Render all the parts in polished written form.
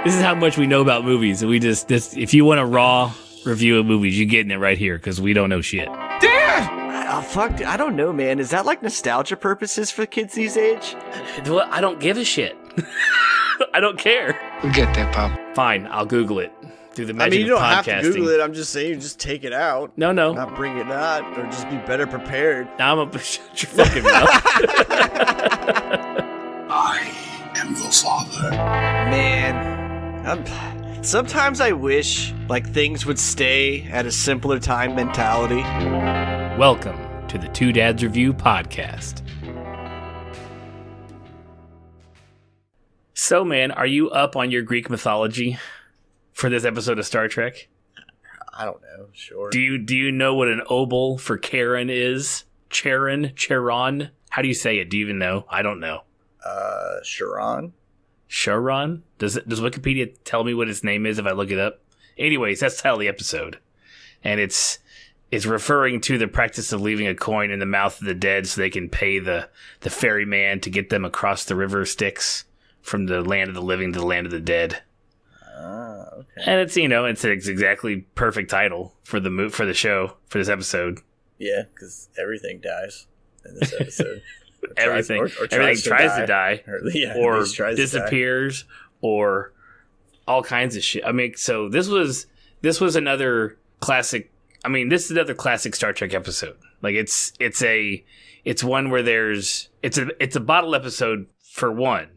This is how much we know about movies. We just if you want a raw review of movies, you're getting it right here because we don't know shit. Dad! Fuck, I don't know, man. Is that like nostalgia purposes for kids these age? I don't give a shit. I don't care. We get that, Pop. Fine, I'll Google it. Through the magic you don't of podcasting. have to Google it. I'm just saying, just take it out. No. Not bring it out, or just be better prepared. Shut your fucking mouth. I am your father. Man, sometimes I wish like things would stay at a simpler time mentality. Welcome to the Two Dads Review podcast. So, man, are you up on your Greek mythology for this episode of Star Trek? I don't know. Sure. Do you know what an obol for Charon is? Charon? How do you say it? Do you even know? I don't know. Charon? Charon? Does Wikipedia tell me what his name is if I look it up? Anyways, that's the title of the episode. And it's referring to the practice of leaving a coin in the mouth of the dead so they can pay the ferryman to get them across the river Styx from the land of the living to the land of the dead. Okay. And it's it's exactly perfect title for the show for this episode. Yeah, because everything dies in this episode. Everything tries to die, or disappears, or all kinds of shit. I mean, so this was another classic. I mean, this is another classic Star Trek episode. Like it's one where it's a bottle episode for one,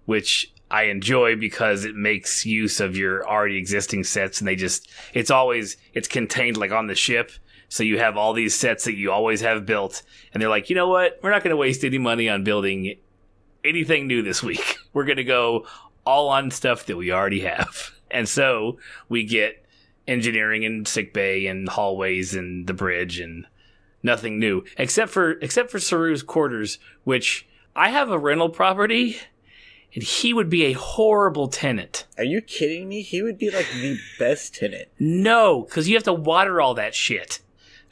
which I enjoy because it makes use of your already existing sets, and it's contained like on the ship. So you have all these sets that you always have built, and they're like, you know what? We're not going to waste any money on building anything new this week. We're going to go all on stuff that we already have. And so we get engineering and sickbay and hallways and the bridge and nothing new except for Saru's quarters, which I have a rental property. And he would be a horrible tenant. Are you kidding me? He would be like the best tenant. No, because you have to water all that shit.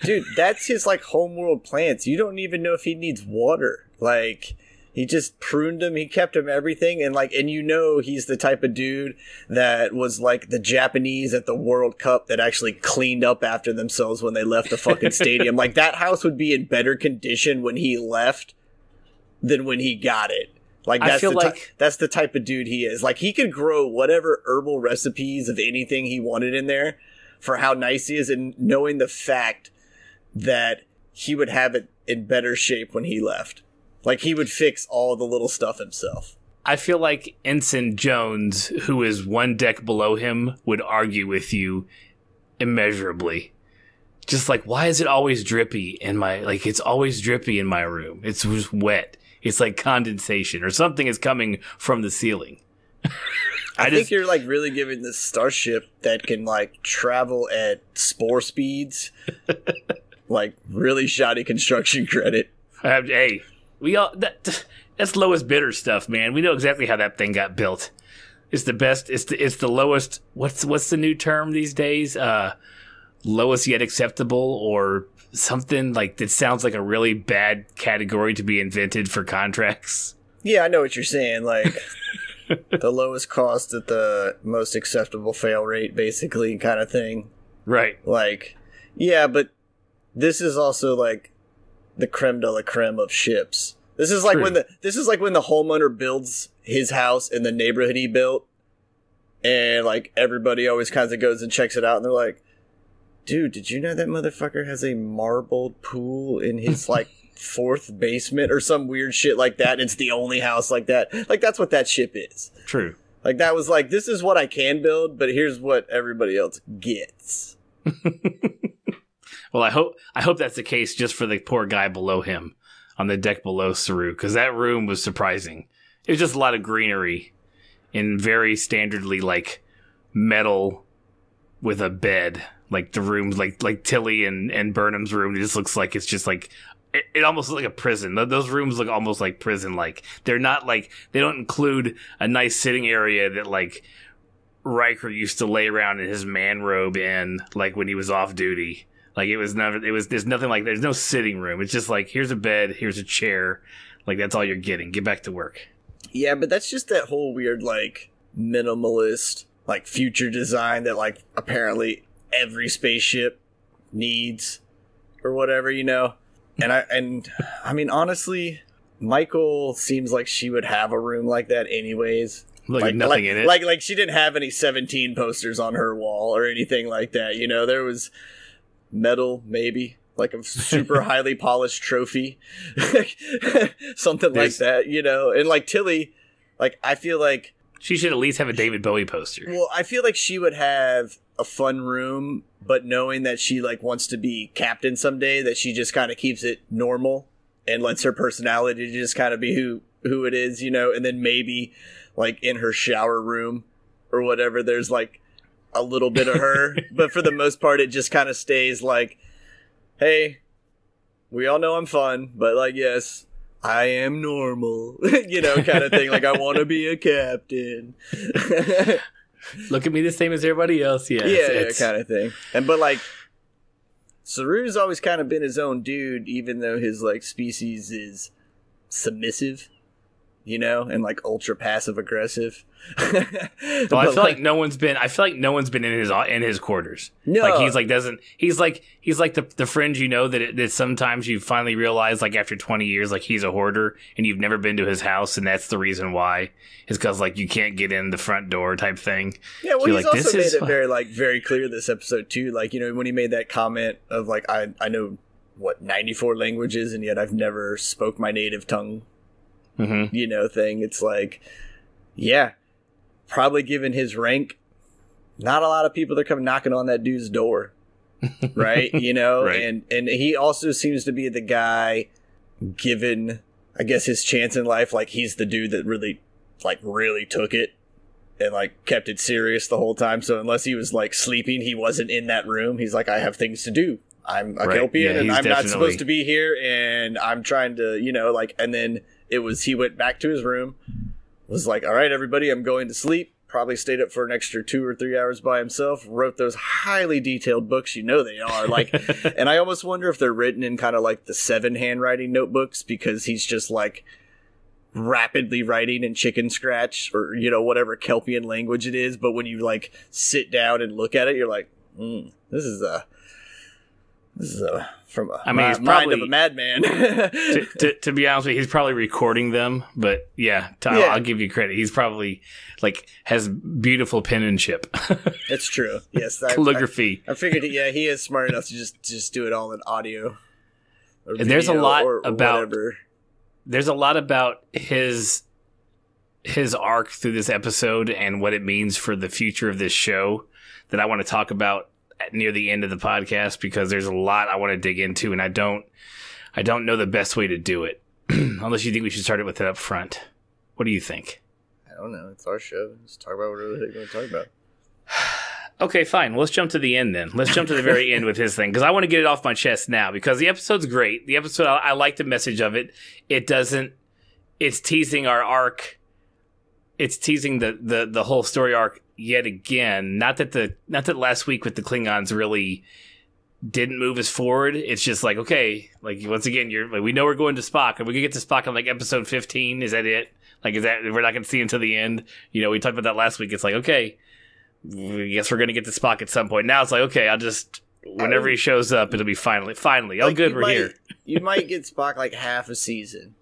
Dude, that's his like homeworld plants. You don't even know if he needs water. Like, he just pruned him. He kept him everything. And he's the type of dude that was like the Japanese at the World Cup that actually cleaned up after themselves when they left the fucking stadium. Like, that house would be in better condition when he left than when he got it. Like, that's the type of dude he is. Like, he could grow whatever herbal recipes of anything he wanted in there for how nice he is, and knowing the fact that he would have it in better shape when he left. Like, he would fix all the little stuff himself. I feel like Ensign Jones, who is one deck below him, would argue with you immeasurably. Just like, why is it always drippy it's always drippy in my room. It's just wet. It's like condensation or something is coming from the ceiling. I think you're like really giving this starship that can like travel at spore speeds like really shoddy construction credit. Hey, that's lowest bidder stuff, man. We know exactly how that thing got built. It's the best. It's the lowest. What's the new term these days? Lowest yet acceptable, or something like that sounds like a really bad category to be invented for contracts. Yeah, I know what you're saying. Like the lowest cost at the most acceptable fail rate, basically, kind of thing. Right. Like, yeah, but this is also like the creme de la creme of ships. This is like when the homeowner builds his house in the neighborhood he built, and like everybody always kind of goes and checks it out, and they're like, dude, did you know that motherfucker has a marbled pool in his, like, fourth basement or some weird shit like that? And it's the only house like that. Like, that's what that ship is. True. Like, that was like, this is what I can build, but here's what everybody else gets. Well, I hope that's the case just for the poor guy below him on the deck below Saru, because that room was surprising. It was just a lot of greenery in very standardly, like, metal with a bed. Like the rooms, like Tilly and Burnham's room, it just looks like it's just like it almost looks like a prison. Those rooms look almost like prison. Like they're not like they don't include a nice sitting area that like Riker used to lay around in his man robe in, like when he was off duty. Like there's nothing like there's no sitting room. It's just like here's a bed, here's a chair. Like that's all you're getting. Get back to work. Yeah, but that's just that whole weird like minimalist, like future design that like apparently every spaceship needs or whatever, you know. And I mean, honestly, Michael seems like she would have a room like that anyways. Like nothing in it. Like she didn't have any 17 posters on her wall or anything like that. You know, there was metal, maybe, like a super highly polished trophy, something like that, you know. And like Tilly, like I feel like she should at least have a David Bowie poster. Well, I feel like she would have a fun room, but knowing that she like wants to be captain someday, that she just kind of keeps it normal and lets her personality just kind of be who it is, you know. And then maybe like in her shower room or whatever, there's like a little bit of her, but for the most part, it just kind of stays like, hey, we all know I'm fun, but like, yes, I am normal, you know, kind of thing. Like, I want to be a captain. Look at me the same as everybody else. Yeah, yeah, kind of thing. But like, Saru's always kind of been his own dude, even though his like species is submissive, you know, and like ultra passive aggressive. Well, I feel like no one's been in his quarters. No, like he's like the friend, you know, that sometimes you finally realize, like after 20 years, like he's a hoarder and you've never been to his house, and that's the reason why is because like you can't get in the front door type thing. Yeah, well, he's also made it very clear this episode too. Like, you know, when he made that comment of like, I know what 94 languages and yet I've never spoke my native tongue, you know, thing. It's like, yeah. Probably given his rank, not a lot of people are coming knocking on that dude's door, right? You know, right. And he also seems to be the guy, given, I guess, his chance in life. Like, he's the dude that really took it and like kept it serious the whole time. So unless he was like sleeping, he wasn't in that room. He's like, I have things to do. I'm a Kelpian and I'm not supposed to be here, and I'm trying to, you know, like. And then he went back to his room. Was like, all right, everybody, I'm going to sleep. Probably stayed up for an extra 2 or 3 hours by himself. Wrote those highly detailed books. You know they are. Like, and I almost wonder if they're written in kind of like the 7 handwriting notebooks, because he's just like rapidly writing in chicken scratch or, you know, whatever Kelpian language it is. But when you like sit down and look at it, you're like, this is from a he's mind of a madman. to be honest with you, he's probably recording them, but I'll give you credit. He's probably like has beautiful penmanship. It's true. Yes, calligraphy. I figured. Yeah, he is smart enough to just do it all in audio. And there's a lot about whatever. There's a lot about his arc through this episode and what it means for the future of this show that I want to talk about near the end of the podcast, because there's a lot I want to dig into, and I don't know the best way to do it. Unless you think we should start it with it up front. What do you think? I don't know. It's our show. Let's talk about whatever the heck we're going to talk about. Okay, fine. Let's jump to the end then. Let's jump to the very end with his thing, because I want to get it off my chest now, because the episode's great. The episode, I like the message of it. It's teasing our arc. It's teasing the whole story arc yet again. Not that last week with the Klingons really didn't move us forward. It's just like, okay, like once again, we know we're going to Spock, and we can get to Spock on like episode 15. Is that it? Like, is that we're not going to see him till the end? You know, we talked about that last week. It's like, okay, I guess we're going to get to Spock at some point. Now it's like, okay, whenever he shows up, it'll be finally. Oh, good, we're here. You might get Spock like half a season.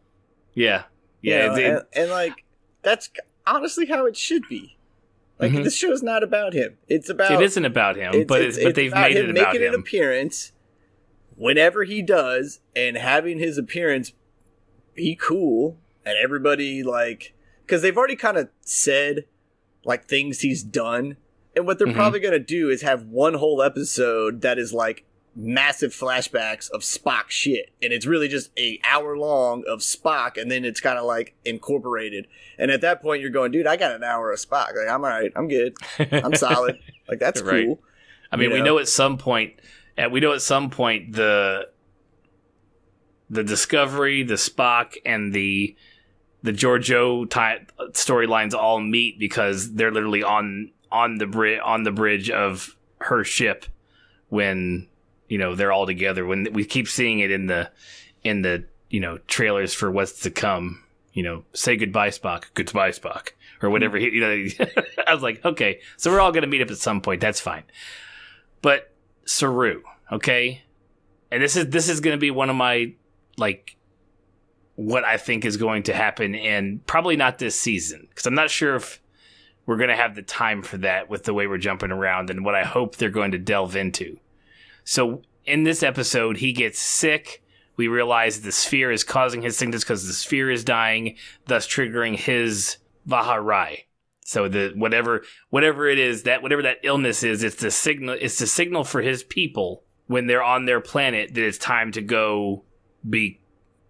Yeah. You know, and like that's honestly how it should be. Like, this show's not about him. It isn't about him, but they've made it about him. Making an appearance whenever he does, and having his appearance be cool, and everybody, like, because they've already kind of said, like, things he's done, and what they're probably going to do is have one whole episode that is, like, massive flashbacks of Spock shit, and it's really just an hour long of Spock, and then it's kind of like incorporated, and at that point you're going, dude, I got an hour of Spock, like, I'm all right, I'm good, I'm solid, like, that's right. Cool. I mean, we know at some point the Discovery, the Spock, and the Giorgio storylines all meet, because they're literally on the bridge of her ship when, you know, they're all together. When we keep seeing it in the you know, trailers for what's to come, you know, say goodbye, Spock, or whatever. I was like, okay, so we're all going to meet up at some point. That's fine. But Saru, okay, and this is going to be one of my what I think is going to happen, and probably not this season, because I'm not sure if we're going to have the time for that with the way we're jumping around and what I hope they're going to delve into. So in this episode, he gets sick. We realize the sphere is causing his sickness because the sphere is dying, thus triggering his Vaharai. So the whatever it is, whatever that illness is, it's the signal for his people when they're on their planet that it's time to go be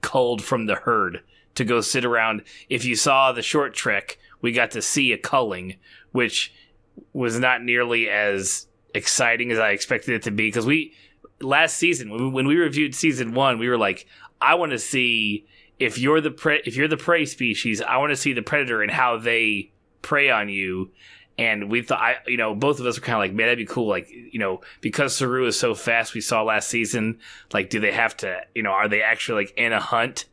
culled from the herd, to go sit around. If you saw the short trek, we got to see a culling, which was not nearly as exciting as I expected it to be, because last season when we reviewed season 1, we were like, I want to see if you're the prey species, I want to see the predator and how they prey on you. And we thought, both of us were kind of like, man, that'd be cool. Because Saru is so fast, we saw last season, do they have to, are they actually in a hunt?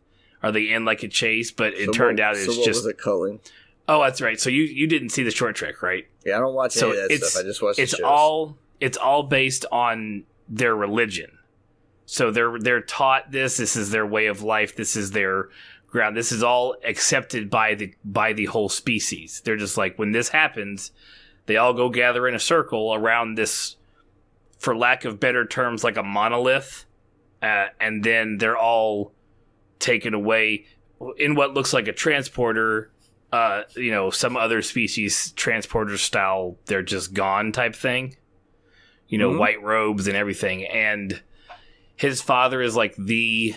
Are they in a chase? But it turned out it's just. What was it culling? Oh, that's right. So you didn't see the short trek, right? Yeah, I don't watch any of that stuff. I just watch the shows. It's all based on their religion. So they're taught this. This is their way of life. This is their ground. This is all accepted by the whole species. They're just like, when this happens, they all go gather in a circle around this, for lack of better terms, like a monolith, and then they're all taken away in what looks like a transporter. Some other species transporter style, they're just gone type thing. White robes and everything. And his father is the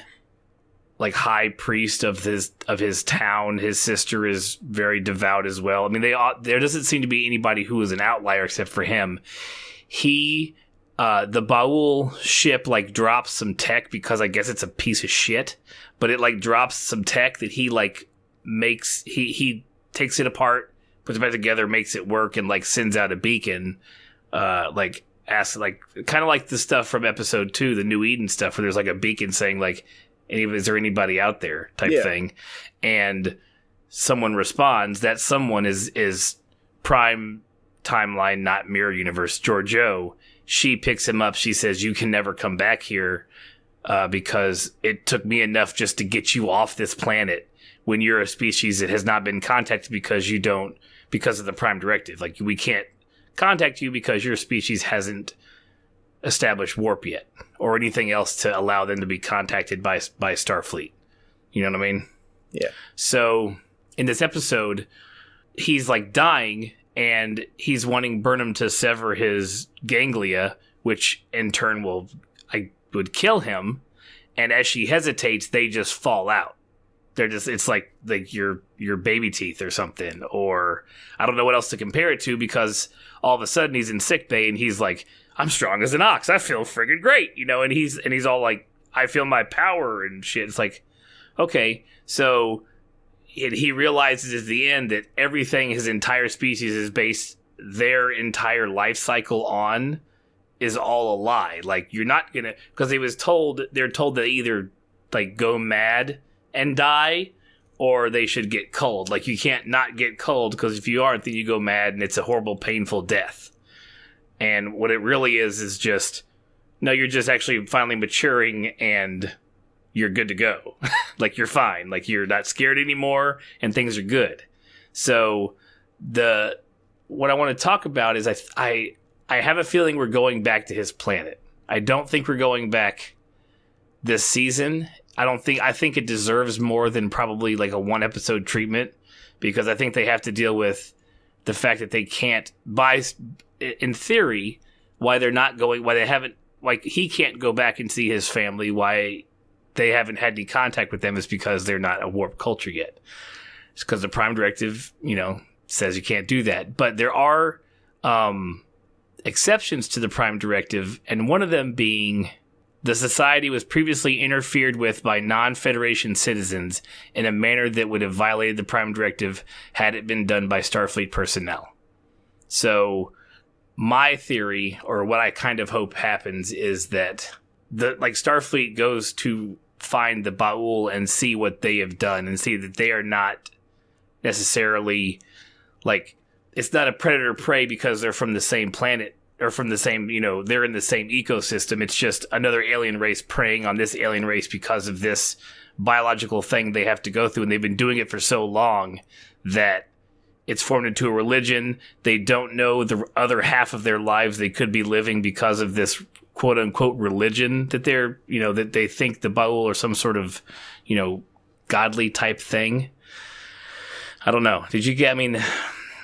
high priest of his town. His sister is very devout as well. I mean, there doesn't seem to be anybody who is an outlier except for him. The Baul ship drops some tech, because I guess it's a piece of shit, but it drops some tech that he makes. He takes it apart, puts it back together, makes it work, and sends out a beacon, asks, kind of like the stuff from episode 2, the New Eden stuff, where there's a beacon saying is there anybody out there type thing, and someone responds. That someone is Prime Timeline, not Mirror Universe, Giorgio. She picks him up. She says, you can never come back here, because it took me enough just to get you off this planet when you're a species that has not been contacted because of the Prime Directive. We can't contact you because your species hasn't established warp yet, or anything else to allow them to be contacted by Starfleet. You know what I mean? Yeah. So in this episode, he's dying, and he's wanting Burnham to sever his ganglia, which in turn would kill him. And as she hesitates, they just fall out. They're just, it's like your baby teeth or something, or I don't know what else to compare it to, because all of a sudden he's in sickbay and he's like, I'm strong as an ox. I feel friggin' great, and he's all like, I feel my power and shit. It's like, okay, so he realizes at the end that everything his entire species is based their entire life cycle on is all a lie. You're not gonna, because they're told that either go mad and die, or they should get culled. You can't not get culled, because if you aren't, then you go mad and it's a horrible, painful death. And what it really is just, no, you're just actually finally maturing and you're good to go. You're fine. You're not scared anymore and things are good. So what I want to talk about is I have a feeling we're going back to his planet. I don't think we're going back this season. I think it deserves more than probably a 1-episode treatment, because I think they have to deal with the fact that they can't, in theory, why they haven't, he can't go back and see his family, why they haven't had any contact with them is because they're not a warp culture yet. It's because the Prime Directive, says you can't do that. But there are exceptions to the Prime Directive, and one of them being the society was previously interfered with by non-Federation citizens in a manner that would have violated the Prime Directive had it been done by Starfleet personnel. So my theory, or what I kind of hope happens, is that Starfleet goes to find the Baul and see what they have done, and see that they are not necessarily like, it's not a predator prey because they're from the same planet or from the same, they're in the same ecosystem. It's just another alien race preying on this alien race because of this biological thing they have to go through. And they've been doing it for so long that it's formed into a religion. They don't know the other half of their lives they could be living because of this quote unquote religion that they're, that they think the Bible or some sort of, godly type thing. I don't know. Did you get,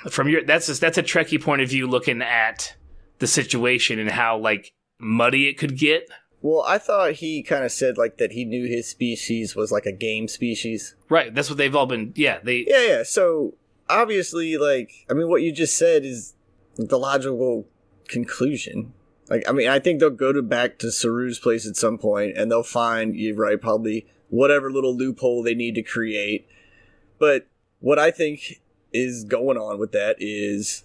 from that's a Trekkie point of view looking at the situation and how like muddy it could get. Well, I thought he kind of said like that he knew his species was like a game species. Right. That's what they've all been. Yeah. Yeah. So obviously, like, what you just said is the logical conclusion. Like, I think they'll go back to Saru's place at some point and they'll find, you're right, probably whatever little loophole they need to create. But what I think is going on with that is,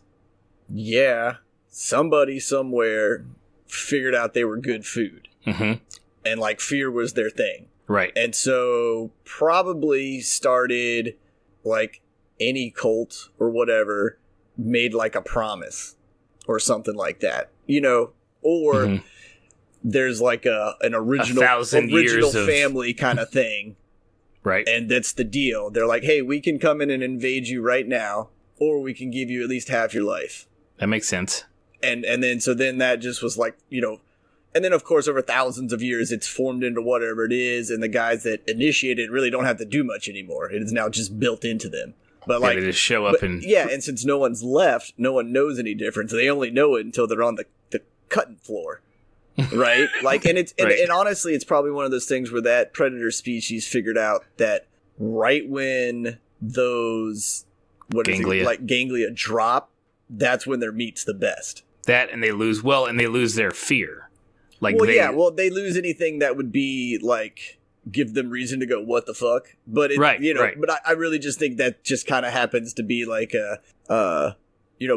yeah, somebody somewhere figured out they were good food. Mm-hmm. And like fear was their thing. Right. And so probably started like any cult or whatever made like a promise or something like that, or mm-hmm. there's like an original family kind of thing. Right. And that's the deal. They're like, hey, we can come in and invade you right now, or we can give you at least half your life. That makes sense. And then that just was like, and then of course over thousands of years it's formed into whatever it is, and the guys that initiated really don't have to do much anymore. It is now just built into them. But like, they just show up and and since no one's left, no one knows any difference. They only know it until they're on the cutting floor. Right? Like, and it's right. and honestly, it's probably one of those things where that predator species figured out that right when those ganglia drop, that's when their meat's the best. That, and they lose their fear. Like, they lose anything that would be like give them reason to go, what the fuck? But right. But I really just think that just kind of happens to be like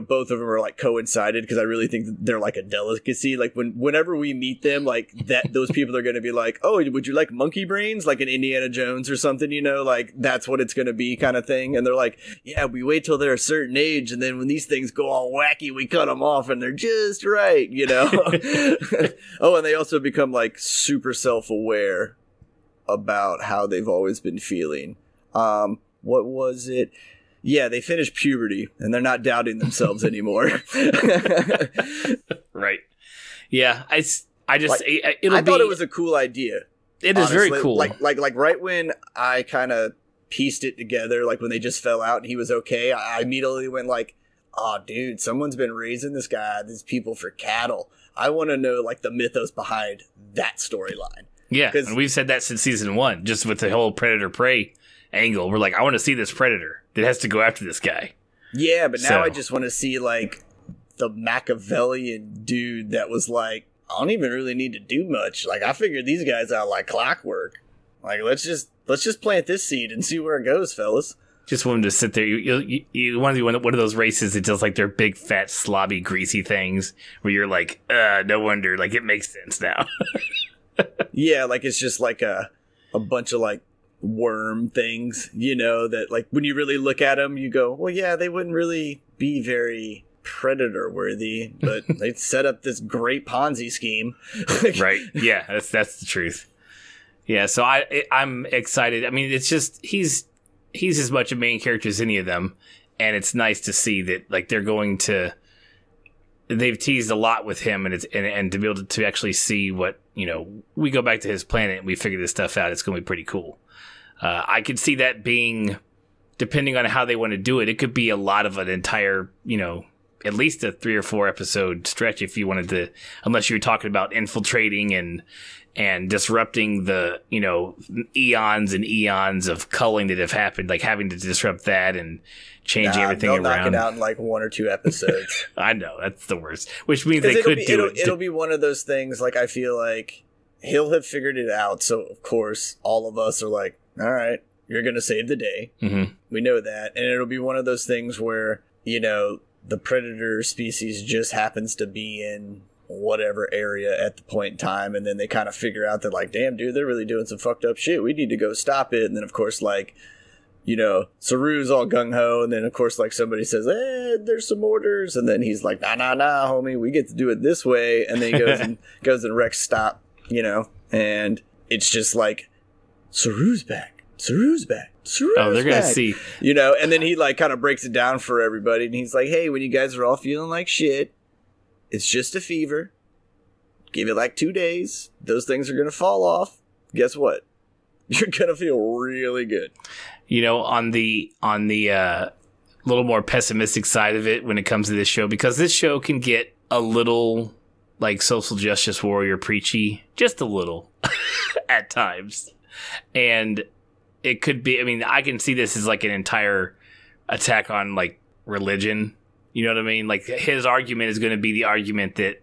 both of them are like coincided, because I really think that they're like a delicacy. Like whenever we meet them, like that, those people are going to be like, oh, would you like monkey brains? Like an Indiana Jones or something, like that's what it's going to be kind of thing. And they're like, yeah, we wait till they're a certain age. And then when these things go all wacky, we cut them off and they're just right, Oh, and they also become like super self-aware about how they've always been feeling. What was it? Yeah, they finished puberty, and they're not doubting themselves anymore. Right. Yeah, I thought it was a cool idea. It is very cool. Like right when I kind of pieced it together, like when they just fell out and he was okay, I immediately went like, oh, dude, someone's been raising these people for cattle. I want to know like the mythos behind that storyline. Yeah, and we've said that since season 1, just with the whole predator-prey angle. We're like, I want to see this predator that has to go after this guy. Yeah, but now I just want to see like the Machiavellian dude that was like, I don't even really need to do much. Like, I figured these guys out like clockwork. Like, let's just plant this seed and see where it goes, fellas. Just want him to sit there. You want to be one of those races that does like their big, fat, slobby, greasy things where you're like, no wonder. Like, it makes sense now. Yeah, like it's just like a bunch of like worm things, that like when you really look at them, you go, well, yeah, they wouldn't really be very predator worthy, but they set up this great Ponzi scheme. Right. Yeah, that's the truth. Yeah, so I'm excited. It's just he's as much a main character as any of them, and it's nice to see that like they've teased a lot with him, and to be able to actually see what, we go back to his planet and we figure this stuff out. It's going to be pretty cool. I could see that being, depending on how they want to do it, it could be a lot of an entire, at least a 3 or 4 episode stretch if you wanted to, unless you were talking about infiltrating and disrupting the, eons and eons of culling that have happened, like having to disrupt that and changing everything around. They'll knock it out in like 1 or 2 episodes. I know, that's the worst. Which means they could do it. It'll be one of those things, like I feel like he'll have figured it out. So, of course, all of us are like, all right, you're going to save the day. Mm-hmm. We know that. And it'll be one of those things where, the predator species just happens to be in whatever area at the point in time. And then they kind of figure out that like, damn, dude, they're really doing some fucked up shit. We need to go stop it. And then, of course, like Saru's all gung-ho, and then, of course, like, somebody says, there's some orders, and then he's like, nah, homie, we get to do it this way, and then he goes and wrecks Stop, and it's just like, Saru's back. Saru's back. Oh, they're going to see. And then he, like, kind of breaks it down for everybody, and he's like, hey, when you guys are all feeling like shit, it's just a fever. Give it, like, 2 days. Those things are going to fall off. Guess what? You're going to feel really good. On the little more pessimistic side of it when it comes to this show, because this show can get a little, like, social justice warrior preachy, just a little, at times. And it could be, I mean, I can see this as like an entire attack on, like, religion. You know what I mean? Like, his argument is going to be the argument that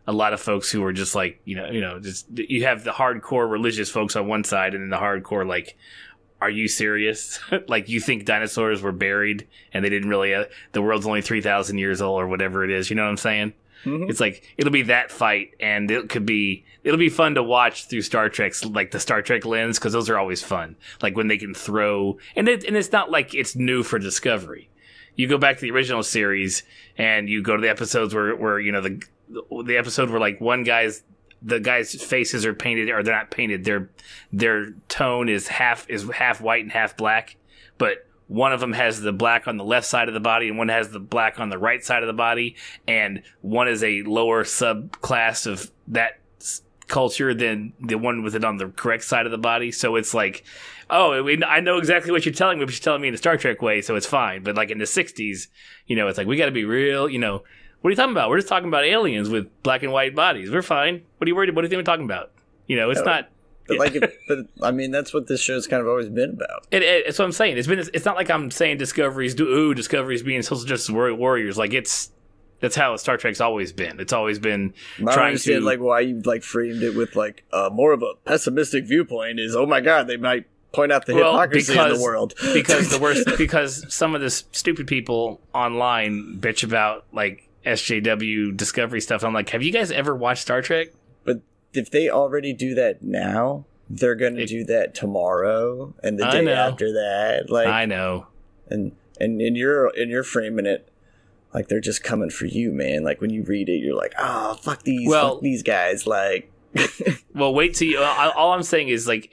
a lot of folks who are just like, just, you have the hardcore religious folks on one side, and then the hardcore, like, are you serious? Like, you think dinosaurs were buried and they didn't really, the world's only 3,000 years old or whatever it is. You know what I'm saying? Mm-hmm. It's like, it'll be that fight, and it'll be fun to watch through Star Trek's, like, the Star Trek lens, because those are always fun. Like, when they can throw, and it's not like it's new for Discovery. You go back to the original series and you go to the episodes where the episode where, like, the guy's faces are painted, or they're not painted. Their tone is half white and half black, but one of them has the black on the left side of the body, and one has the black on the right side of the body, and one is a lower subclass of that culture than the one with it on the correct side of the body. So it's like, I know exactly what you're telling me, but you're telling me in a Star Trek way, so it's fine. But, like, in the 60s, it's like, we got to be real, what are you talking about? We're just talking about aliens with black and white bodies. We're fine. What are you worried about? What do you think we're talking about? It's not. But I mean, that's what this show's kind of always been about. It's what I'm saying. It's not like I'm saying Discovery's being social justice warriors. Like, that's how Star Trek's always been. It's always been trying to, like, why you, like, framed it with, like, more of a pessimistic viewpoint is, oh my god, they might point out the hypocrisy in the world. because some of the stupid people online bitch about, like, SJW Discovery stuff. I'm like, have you guys ever watched Star Trek? But if they already do that now, they're going to do that tomorrow and the day after that. Like, I know. And you're framing it like they're just coming for you, man. Like, when you read it, you're like, oh, fuck these guys. Like, well, wait till you. All I'm saying is like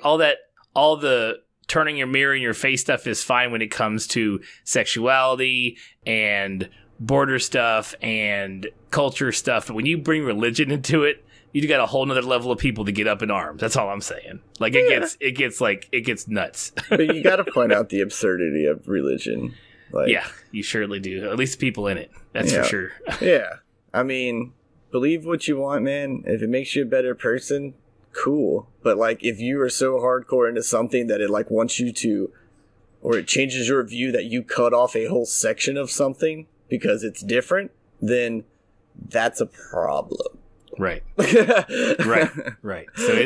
all the turning your mirror in your face stuff is fine when it comes to sexuality and border stuff and culture stuff. But when you bring religion into it, you got a whole nother level of people to get up in arms. That's all I'm saying. Like, it gets nuts. But you got to point out the absurdity of religion. Like, yeah, you surely do. At least the people in it. That's for sure. Yeah. I mean, believe what you want, man. If it makes you a better person, cool. But, like, if you are so hardcore into something that it, like, wants you to, or it changes your view that you cut off a whole section of something because it's different, then that's a problem. Right. Right. So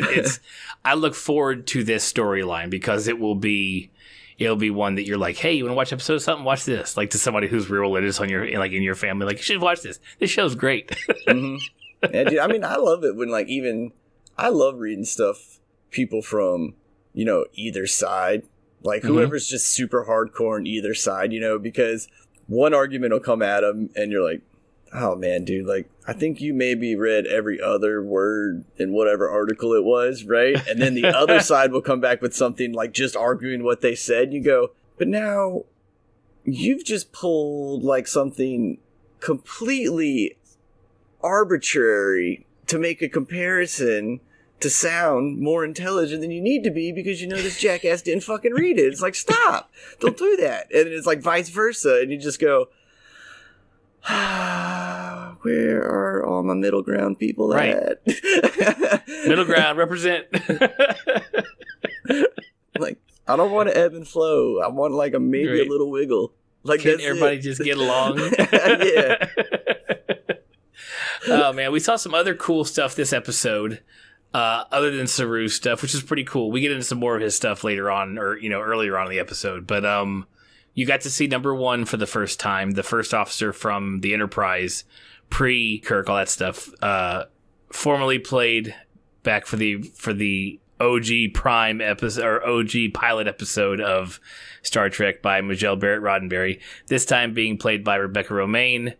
I look forward to this storyline because it'll be one that you're like, hey, you want to watch episode of something? Watch this. Like, to somebody who's real religious in your family, like, you should watch this. This show's great. Mm-hmm. Yeah, dude, I mean, I love it when, like, I love reading stuff, people from, either side. Like, whoever's just super hardcore on either side, because one argument will come at them and you're like, oh man, dude, like, I think you maybe read every other word in whatever article it was, right? And then the other side will come back with something like just arguing what they said. You go, but now you've just pulled like something completely arbitrary to make a comparison to sound more intelligent than you need to be because this jackass didn't fucking read it. It's like, stop, don't do that. And it's like vice versa. And you just go, where are all my middle ground people at? Middle ground, represent. Like, I don't want to ebb and flow. I want like a little wiggle. Like, can everybody just get along? Yeah. Oh man, we saw some other cool stuff this episode. Other than Saru stuff, which is pretty cool. We get into some more of his stuff later on, or earlier on in the episode. But you got to see number one for the first time, the first officer from the Enterprise, pre-Kirk, all that stuff. Formerly played back for the OG Prime episode or OG pilot episode of Star Trek by Majel Barrett Roddenberry. This time being played by Rebecca Romaine.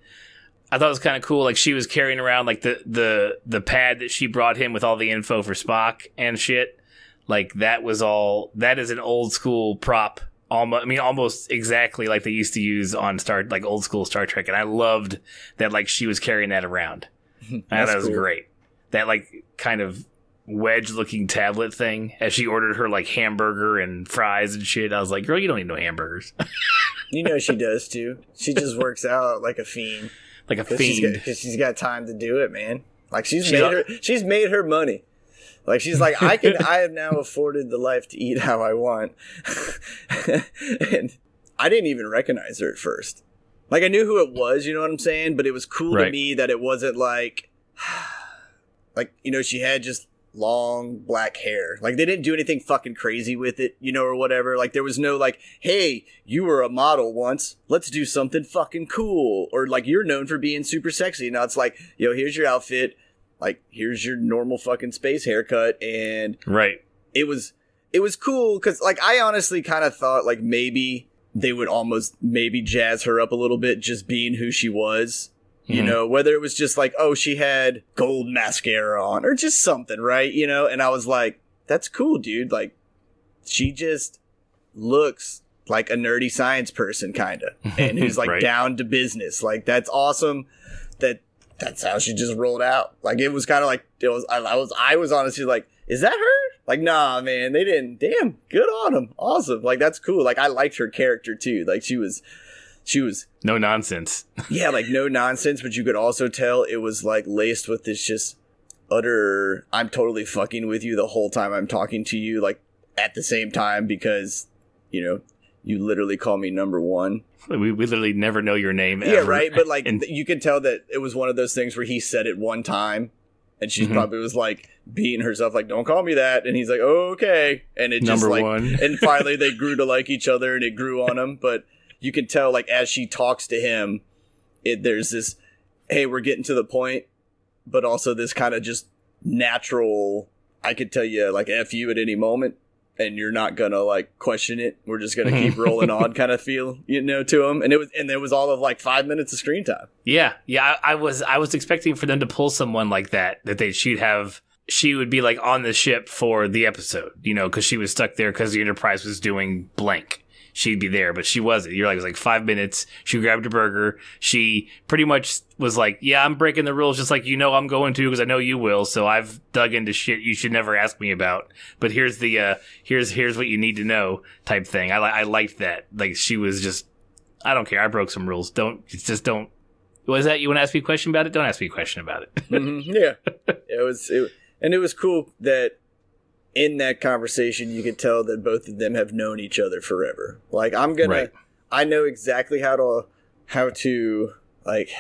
I thought it was kind of cool. Like, she was carrying around like the pad that she brought him with all the info for Spock and shit. Like, that is an old school prop. Almost exactly like they used to use on old school Star Trek. And I loved that, like, she was carrying that around. That was great. That, like, kind of wedge looking tablet thing as she ordered her, like, hamburger and fries and shit. I was like, girl, you don't need no hamburgers. You know she does too. She just works out like a fiend. Like a fiend. Because she's got time to do it, man. Like, she's made her money. Like, she's like, I have now afforded the life to eat how I want. And I didn't even recognize her at first. Like, I knew who it was, you know what I'm saying? But it was cool to me that it wasn't like, you know, she had just long black hair. Like, they didn't do anything fucking crazy with it, you know, or whatever. Like, there was no like, hey, you were a model once, let's do something fucking cool. Or like, you're known for being super sexy. Now it's like, yo, here's your outfit. Like, here's your normal fucking space haircut. And it was cool because, like, I honestly kind of thought, like, maybe they would almost maybe jazz her up a little bit just being who she was. You know, whether it was just like, oh, she had gold mascara on or just something, right? You know, and I was like, that's cool, dude. Like, she just looks like a nerdy science person, kind of, and who's like down to business. Like, that's awesome. That's how she just rolled out. Like, it was kind of like, I was honestly like, is that her? Like, nah, man, they didn't. Damn, good on them. Awesome. Like, that's cool. Like, I liked her character too. Like, she was no nonsense. Yeah, like, no nonsense, but you could also tell it was like laced with this just utter, I'm totally fucking with you the whole time I'm talking to you, like, at the same time, because, you know, you literally call me number one. We literally never know your name ever. Yeah, right? But, like, you could tell that it was one of those things where he said it one time, and she probably was, like, beating herself, like, don't call me that. And he's like, oh, okay. And it just, number like, one. And finally they grew to like each other, and it grew on him. But you can tell, like, as she talks to him, there's this, hey, we're getting to the point, but also this kind of just natural, I could tell you, like, F you at any moment. And you're not gonna, like, question it. We're just gonna keep rolling on kind of feel, you know, to him. And there was all of like 5 minutes of screen time. Yeah. I was expecting for them to pull someone like that she would be like on the ship for the episode, you know, because she was stuck there because the Enterprise was doing blank. She'd be there, but she wasn't. You're like, it was like 5 minutes. She grabbed a burger. She pretty much was like, yeah, I'm breaking the rules just like you know I'm going to because I know you will. So I've dug into shit you should never ask me about. But here's the here's what you need to know type thing. I liked that. Like, she was just, I don't care. I broke some rules. Don't. Was that, you want to ask me a question about it? Don't ask me a question about it. Yeah, it was cool that in that conversation, you could tell that both of them have known each other forever. Like, I know exactly how to, like,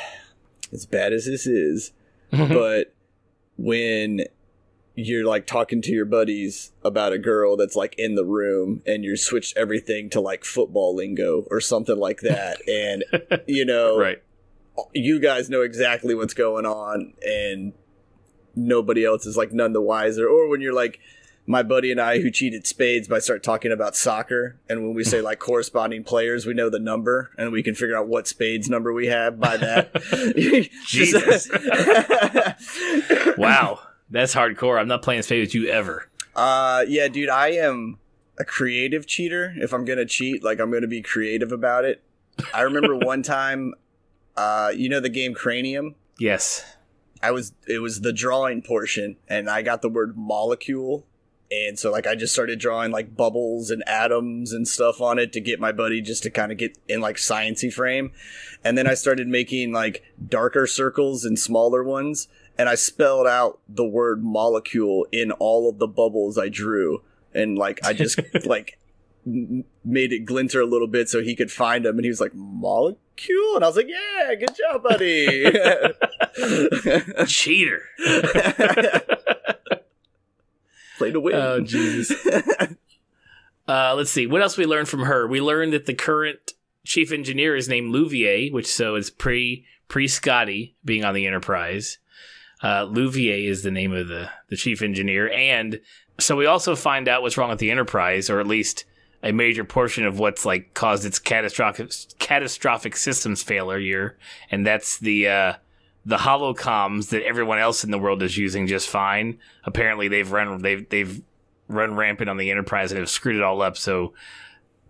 as bad as this is, but when you're, like, talking to your buddies about a girl that's, like, in the room and you switched everything to, like, football lingo or something like that. And, you know, you guys know exactly what's going on and nobody else is, like, none the wiser. Or when you're, like, my buddy and I who cheated spades by start talking about soccer, and when we say like corresponding players, we know the number and we can figure out what spades number we have by that. Jesus. Wow, that's hardcore. I'm not playing spades with you ever. Yeah, dude, I am a creative cheater. If I'm gonna cheat, like, I'm gonna be creative about it. I remember one time, you know the game Cranium? Yes. It was the drawing portion, and I got the word molecule. And so, like, I just started drawing, like, bubbles and atoms and stuff on it to get my buddy just to kind of get in, like, sciencey frame. And then I started making, like, darker circles and smaller ones. And I spelled out the word molecule in all of the bubbles I drew. And, like, I just, like, made it glinter a little bit so he could find them. And he was like, molecule? And I was like, yeah, good job, buddy. Cheater. Play to win. Oh, Jesus. Let's see. What else we learned from her? We learned that the current chief engineer is named Louvier, which so is pre-Scotty being on the Enterprise. Louvier is the name of the chief engineer, and So we also find out what's wrong with the Enterprise, or at least a major portion of what's like caused its catastrophic systems failure, and that's the holocomms that everyone else in the world is using just fine. Apparently, they've run rampant on the Enterprise and have screwed it all up. So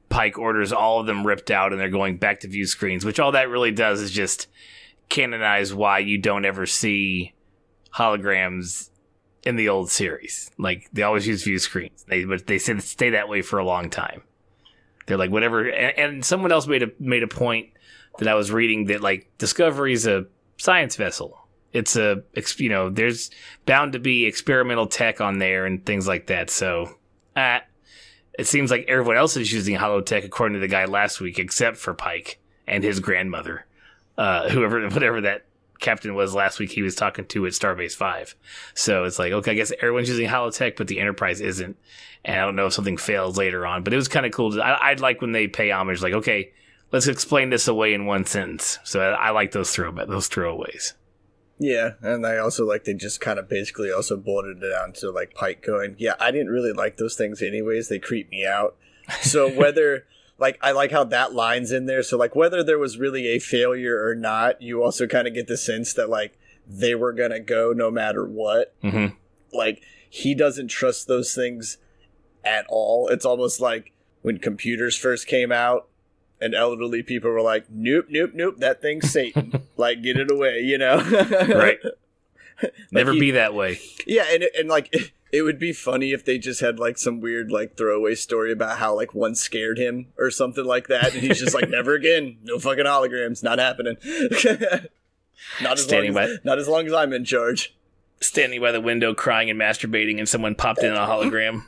Pike orders all of them ripped out, and they're going back to view screens. Which all that really does is just canonize why you don't ever see holograms in the old series. Like, they always use view screens. But they said stay that way for a long time. They're like, whatever. And someone else made a point that I was reading that, like, Discovery's a science vessel. It's there's bound to be experimental tech on there and things like that. So, it seems like everyone else is using holotech, according to the guy last week, except for Pike and his grandmother. Whatever that captain was last week he was talking to at Starbase 5. So it's like, okay, I guess everyone's using holotech, but the Enterprise isn't. And I don't know if something fails later on, but it was kind of cool. I'd like when they pay homage, like, okay, let's explain this away in one sentence. So I like those throwaways. Yeah, and I also like they just kind of basically also boiled it down to like Pike going, yeah, I didn't really like those things anyways. They creep me out. So whether... Like, I like how that line's in there. So, like, whether there was really a failure or not, you also kind of get the sense that, like, they were going to go no matter what. Mm-hmm. Like, he doesn't trust those things at all. It's almost like when computers first came out and elderly people were like, nope, that thing's Satan. Like, get it away, you know? Right. Like Never be that way. Yeah, and like... It would be funny if they just had, like, some weird, like, throwaway story about how, like, one scared him or something like that, and he's just like, never again. No fucking holograms. Not happening. Not as long as I'm in charge. Standing by the window crying and masturbating, and someone popped in a hologram.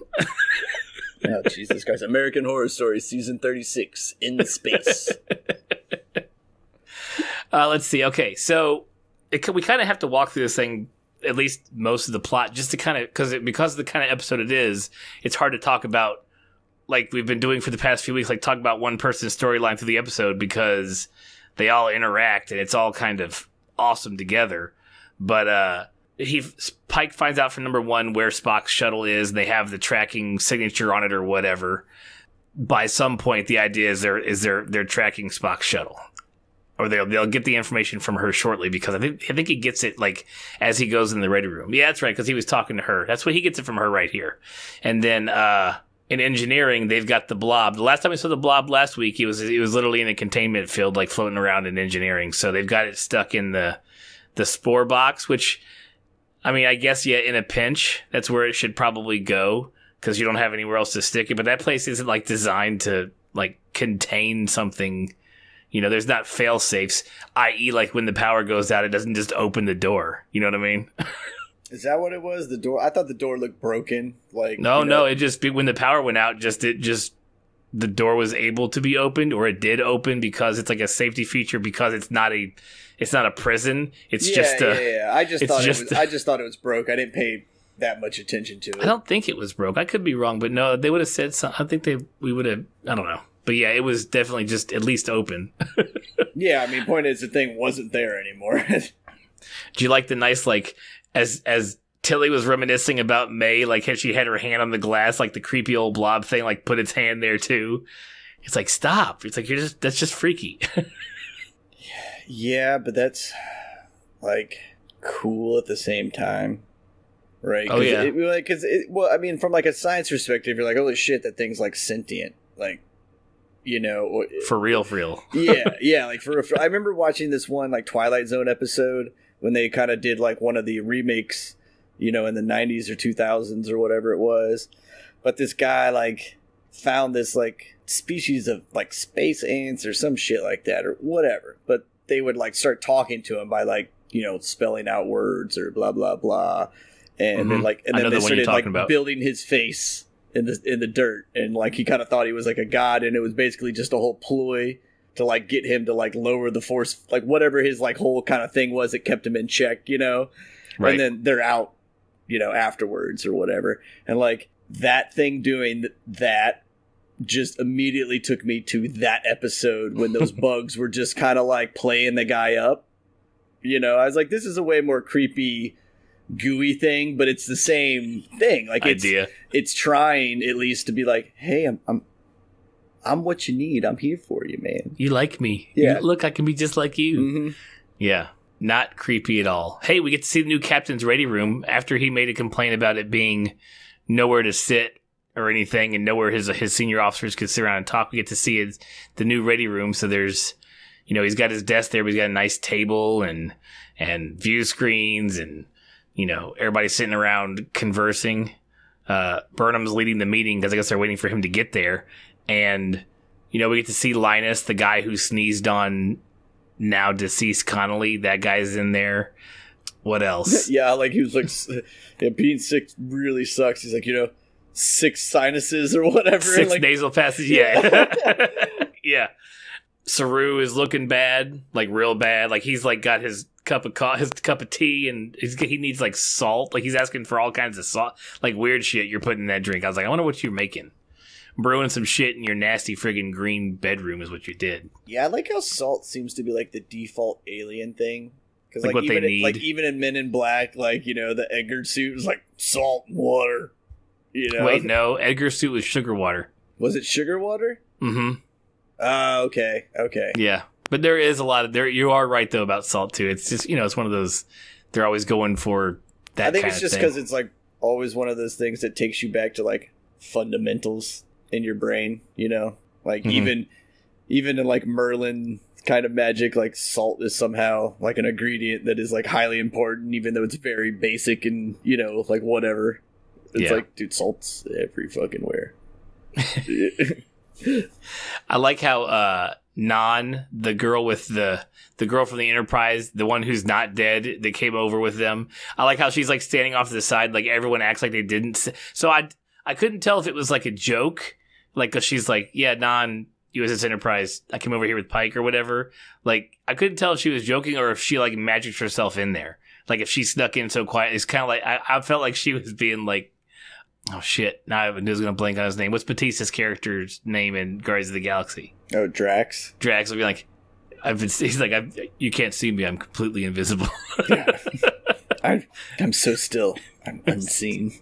Oh, Jesus Christ. American Horror Story, Season 36, In Space. Let's see. Okay, so we kind of have to walk through this thing, at least most of the plot, just to kind of, because of the kind of episode it is, it's hard to talk about, like we've been doing for the past few weeks, like talk about one person's storyline through the episode, because they all interact and it's all kind of awesome together. But Pike finds out from number one where Spock's shuttle is, and they have the tracking signature on it or whatever. By some point, the idea is they're tracking Spock's shuttle. Or they'll get the information from her shortly, because I think he gets it, like, as he goes in the ready room. Yeah, that's right, because he was talking to her. That's what he gets it from her right here. And then in engineering, they've got the blob. The last time we saw the blob last week, it was literally in a containment field, like floating around in engineering. So they've got it stuck in the spore box, which, I mean, I guess, yeah, in a pinch, that's where it should probably go, because you don't have anywhere else to stick it. But that place isn't, like, designed to, like, contain something. You know, there's not fail safes, i.e., like when the power goes out, it doesn't just open the door. You know what I mean? Is that what it was? The door? I thought the door looked broken. Like, no, it just, when the power went out, the door was able to be opened, or it did open, because it's like a safety feature, because it's not a prison. It's yeah. I just thought it was broke. I didn't pay that much attention to it. I don't think it was broke. I could be wrong, but no, they would have said something. I think we would have. I don't know. But yeah, it was definitely just at least open. Yeah, I mean, point is, the thing wasn't there anymore. Do you like the nice, like, as Tilly was reminiscing about May, like, she had her hand on the glass, like the creepy old blob thing, like, put its hand there too. It's like, stop. It's like, that's just freaky. Yeah, but that's, like, cool at the same time. Right? Oh, yeah. Well, I mean, from, like, a science perspective, you're like, holy shit, that thing's, like, sentient. Like, you know, for real. yeah, like for I remember watching this one, like, Twilight Zone episode when they kind of did, like, one of the remakes, you know, in the 90s or 2000s or whatever it was. But this guy, like, found this, like, species of, like, space ants or some shit like that or whatever. But they would, like, start talking to him by, like, you know, spelling out words or blah blah blah, and then, like, and then they started, like, building his face in the dirt, and, like, he kind of thought he was, like, a god, and it was basically just a whole ploy to, like, get him to, like, lower the force, like, whatever his, like, whole kind of thing was that kept him in check, you know? Right. And then they're out, you know, afterwards or whatever. And, like, that thing doing that just immediately took me to that episode when those bugs were just kind of, like, playing the guy up. You know, I was like, this is a way more creepy gooey thing, but it's the same thing. Like it's trying at least to be like, hey, I'm what you need. I'm here for you, man. You like me. Yeah. Look, I can be just like you. Mm-hmm. Yeah. Not creepy at all. Hey, we get to see the new captain's ready room after he made a complaint about it being nowhere to sit or anything and nowhere his senior officers could sit around and talk. We get to see the new ready room. So there's, he's got his desk there, but he's got a nice table and view screens and, everybody's sitting around conversing. Burnham's leading the meeting because I guess they're waiting for him to get there. And, we get to see Linus, the guy who sneezed on now deceased Connolly. That guy's in there. What else? Yeah, like he was like, being sick really sucks. He's like, 6 sinuses or whatever. 6 like, nasal passages. Yeah. Yeah. Saru is looking bad, like real bad. Like he's like got his cup of tea and he needs like salt. Like he's asking for all kinds of salt, like weird shit you're putting in that drink. I was like, I wonder what you're making. Brewing some shit in your nasty friggin' green bedroom is what you did. Yeah, I like how salt seems to be like the default alien thing. Because like what even they need. Like even in Men in Black, like the Edgar suit was like salt and water. Wait, no, Edgar's suit was sugar water. Was it sugar water? Mm-hmm. Okay. Yeah, but there is a lot of there. You are right though about salt too. It's just it's one of those. They're always going for that. I think it's just because it's like always one of those things that takes you back to like fundamentals in your brain. Like even in like Merlin kind of magic, like salt is somehow like an ingredient that is like highly important, even though it's very basic and like whatever. It's like, dude, salt's every fucking where. I like how Nan, the girl with the girl from the Enterprise, the one who's not dead that came over with them. I like how she's like standing off to the side, like everyone acts like they didn't. So I couldn't tell if it was like a joke, like cause she's like, yeah, Nan, USS Enterprise, I came over here with Pike or whatever. Like I couldn't tell if she was joking or if she like magicked herself in there. Like if she snuck in so quiet, it's kind of like I felt like she was being like. Oh shit! Now I was gonna blank on his name. What's Batista's character's name in Guardians of the Galaxy? Oh, Drax. Drax will be like, he's like, you can't see me. I'm completely invisible. Yeah. I'm so still. I'm unseen.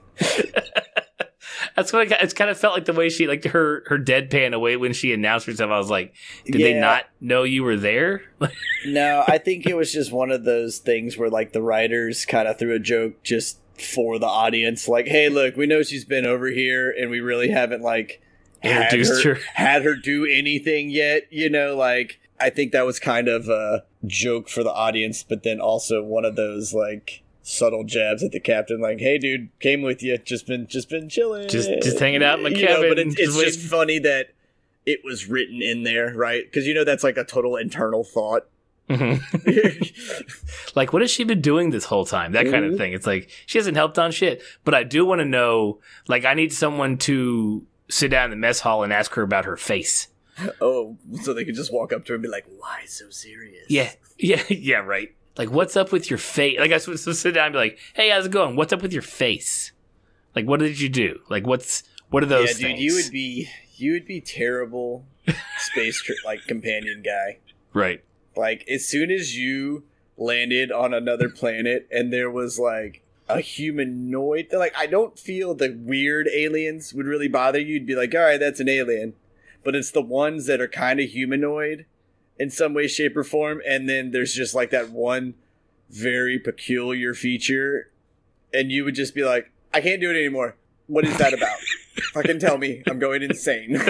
That's what it's kind of felt like the way she like her deadpan away when she announced herself. I was like, did they not know you were there? No, I think it was just one of those things where like the writers kind of threw a joke just for the audience, like, hey, look, we know she's been over here and we really haven't like had her do anything yet, like I think that was kind of a joke for the audience, but then also one of those like subtle jabs at the captain, like, hey dude, came with you, just been chilling, just hanging out in my cabin. But it's just funny that it was written in there, right? Because that's like a total internal thought. Mm-hmm. Like, what has she been doing this whole time? That kind of thing. It's like she hasn't helped on shit. But I do want to know. Like, I need someone to sit down in the mess hall and ask her about her face. Oh, so they could just walk up to her and be like, "Why so serious?" Yeah, right. Like, what's up with your face? Like, I was to sit down and be like, "Hey, how's it going? What's up with your face? Like, what did you do? Like, what are those things?" Dude, you would be terrible space like companion guy, right? Like, as soon as you landed on another planet and there was, like, a humanoid, like, I don't feel the weird aliens would really bother you. You'd be like, all right, that's an alien. But it's the ones that are kind of humanoid in some way, shape, or form. And then there's just, like, that one very peculiar feature. And you would just be like, I can't do it anymore. What is that about? Fucking tell me. I'm going insane.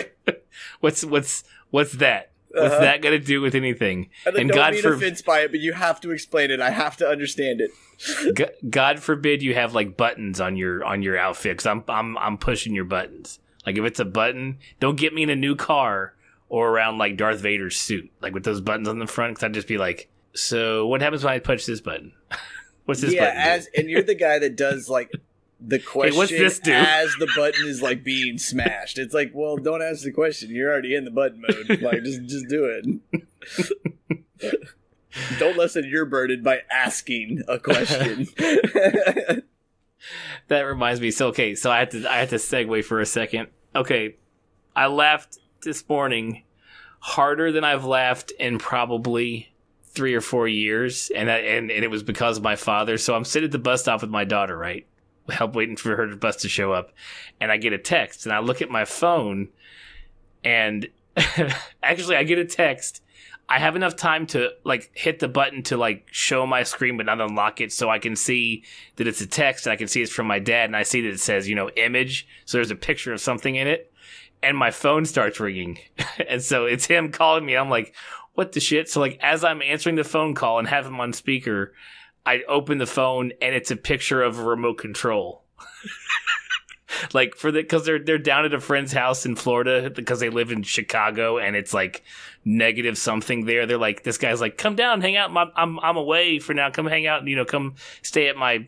What's that? What's that got to do with anything? And don't mean offense by it, but you have to explain it. I have to understand it. God forbid you have like buttons on your outfit, because I'm pushing your buttons. Like if it's a button, don't get me in a new car or around like Darth Vader's suit, like with those buttons on the front. Because I'd just be like, so what happens when I push this button? What's this button? Yeah, and you're the guy that does like the question, hey, what's this do? As the button is like being smashed. It's like, well, don't ask the question. You're already in the button mode. Like, just do it. Don't lessen your burden by asking a question. That reminds me. So I had to segue for a second. Okay, I laughed this morning harder than I've laughed in probably 3 or 4 years, and it was because of my father. So I'm sitting at the bus stop with my daughter, right? Waiting for her bus to show up, and I get a text, and I look at my phone, and actually I get a text. I have enough time to like hit the button to like show my screen but not unlock it, so I can see that it's a text, and I can see it's from my dad, and I see that it says, image, so there's a picture of something in it, and my phone starts ringing. And so it's him calling me. I'm like, what the shit? So like as I'm answering the phone call and have him on speaker, I open the phone and it's a picture of a remote control. Like because they're down at a friend's house in Florida because they live in Chicago, and it's like negative something there. They're like, this guy's like, come down, hang out. I'm away for now. Come hang out and come stay at my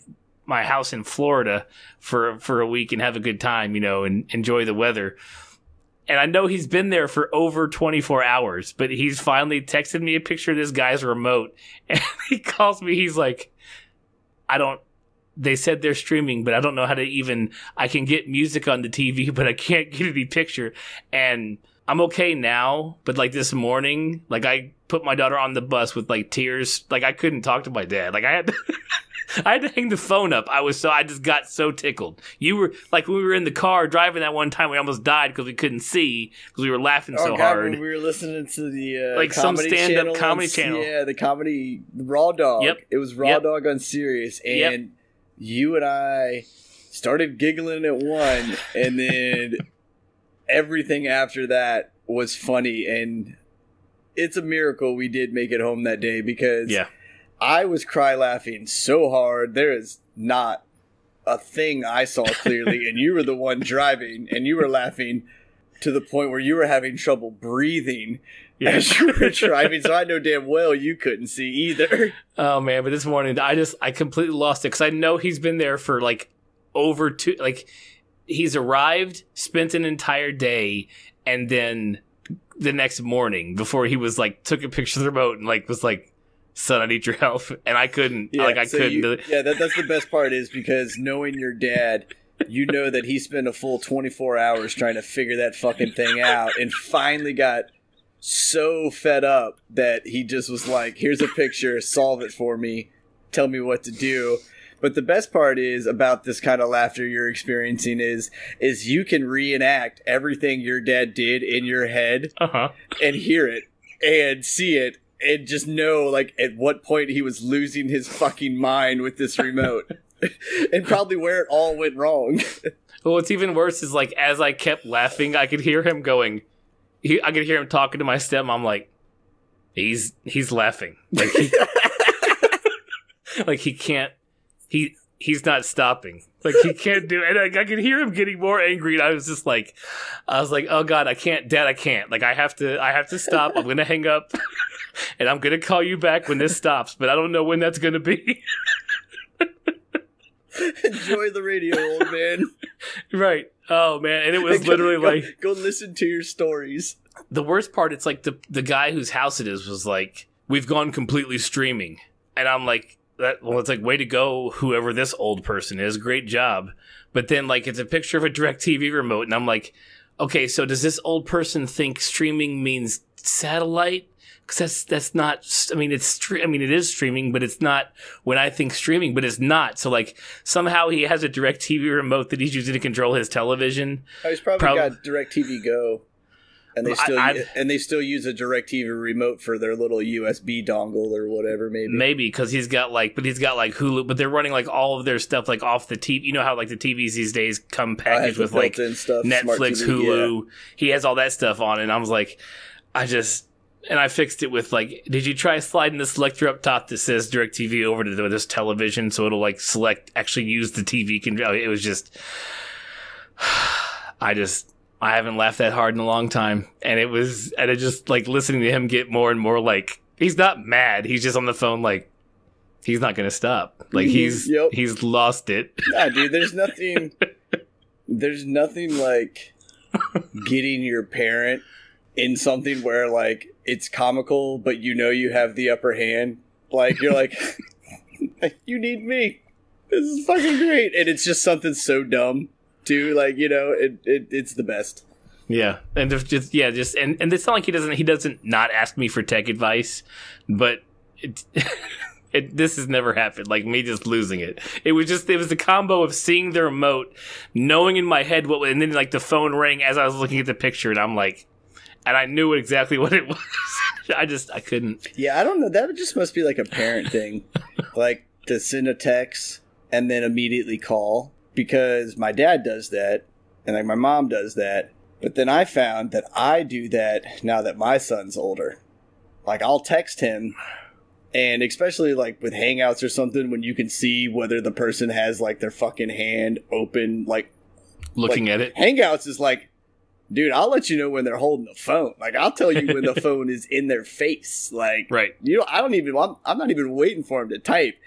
house in Florida for a week and have a good time, and enjoy the weather. And I know he's been there for over 24 hours, but he's finally texted me a picture of this guy's remote, and he calls me. He's like, they said they're streaming, but I don't know how to I can get music on the TV, but I can't get any picture. And I'm okay now, but like this morning, like I put my daughter on the bus with like tears. Like I couldn't talk to my dad. Like I had to hang the phone up. I just got so tickled. You were like, when we were in the car driving that one time, we almost died because we couldn't see because we were laughing so hard. When we were listening to the like some stand-up comedy channel. Yeah, the comedy Raw Dog. Yep. It was Raw Dog on Sirius, and you and I started giggling at one, and then everything after that was funny, and it's a miracle we did make it home that day because I was cry laughing so hard. There is not a thing I saw clearly, and you were the one driving, and you were laughing to the point where you were having trouble breathing as you were driving, so I know damn well you couldn't see either. Oh man, but this morning I completely lost it because I know he's been there for like over he's arrived, spent an entire day, and then the next morning before he was like took a picture of the remote and like was like, son, I need your help, and I couldn't. That's the best part is because knowing your dad, you know that he spent a full 24 hours trying to figure that fucking thing out, and finally got so fed up that he just was like, here's a picture, solve it for me, tell me what to do. But the best part is about this kind of laughter you're experiencing is you can reenact everything your dad did in your head and hear it and see it and just know like at what point he was losing his fucking mind with this remote and probably where it all went wrong. Well, what's even worse is like as I kept laughing, I could hear him going. I could hear him talking to my stepmom. I'm like, he's laughing. Like he can't. He's not stopping. Like he can't do it. And I could hear him getting more angry. And I was like, oh God, I can't, Dad, I can't. Like I have to stop. I'm gonna hang up, and I'm gonna call you back when this stops. But I don't know when that's gonna be. Enjoy the radio, old man. Right. Oh man, and it was literally like, go listen to your stories. The worst part, it's like the guy whose house it is was like, we've gone completely streaming, and I'm like, it's like, way to go, whoever this old person is, great job. But then like it's a picture of a DirecTV remote, and I'm like, okay, so does this old person think streaming means satellite? Because that's not. I mean, it is streaming, but it's not when I think streaming. But it's not. So like somehow he has a DirecTV remote that he's using to control his television. Oh, he's probably got DirecTV Go, and they still use a DirecTV remote for their little USB dongle or whatever. Maybe because he's got like Hulu, but they're running like all of their stuff like off the TV. You know how like the TVs these days come packaged with like stuff, Netflix, Hulu. Yeah. He has all that stuff on, and I was like, And I fixed it with like, did you try sliding the selector up top that says DirecTV over to this television so it'll like actually use the TV control? It was just, I haven't laughed that hard in a long time. And it just like listening to him get more and more like, he's not mad. He's just on the phone like, he's not going to stop. Like he's lost it. Nah, dude, there's nothing like getting your parent in something where like it's comical, but you know you have the upper hand. Like you're like, you need me. This is fucking great, and it's just something so dumb too. Like it's the best. Yeah, and and it's not like he doesn't not ask me for tech advice, but this has never happened. Like me just losing it. It was the combo of seeing the remote, knowing in my head what, and then like the phone rang as I was looking at the picture, and I'm like, and I knew exactly what it was. I couldn't. Yeah, I don't know. That just must be like a parent thing, like to send a text and then immediately call, because my dad does that and like my mom does that. But then I found that I do that now that my son's older. Like I'll text him, and especially like with Hangouts or something, when you can see whether the person has like their fucking hand open, like looking at it. Hangouts is like, dude, I'll let you know when they're holding the phone. Like, I'll tell you when the phone is in their face. Like, right. I'm not even waiting for him to type.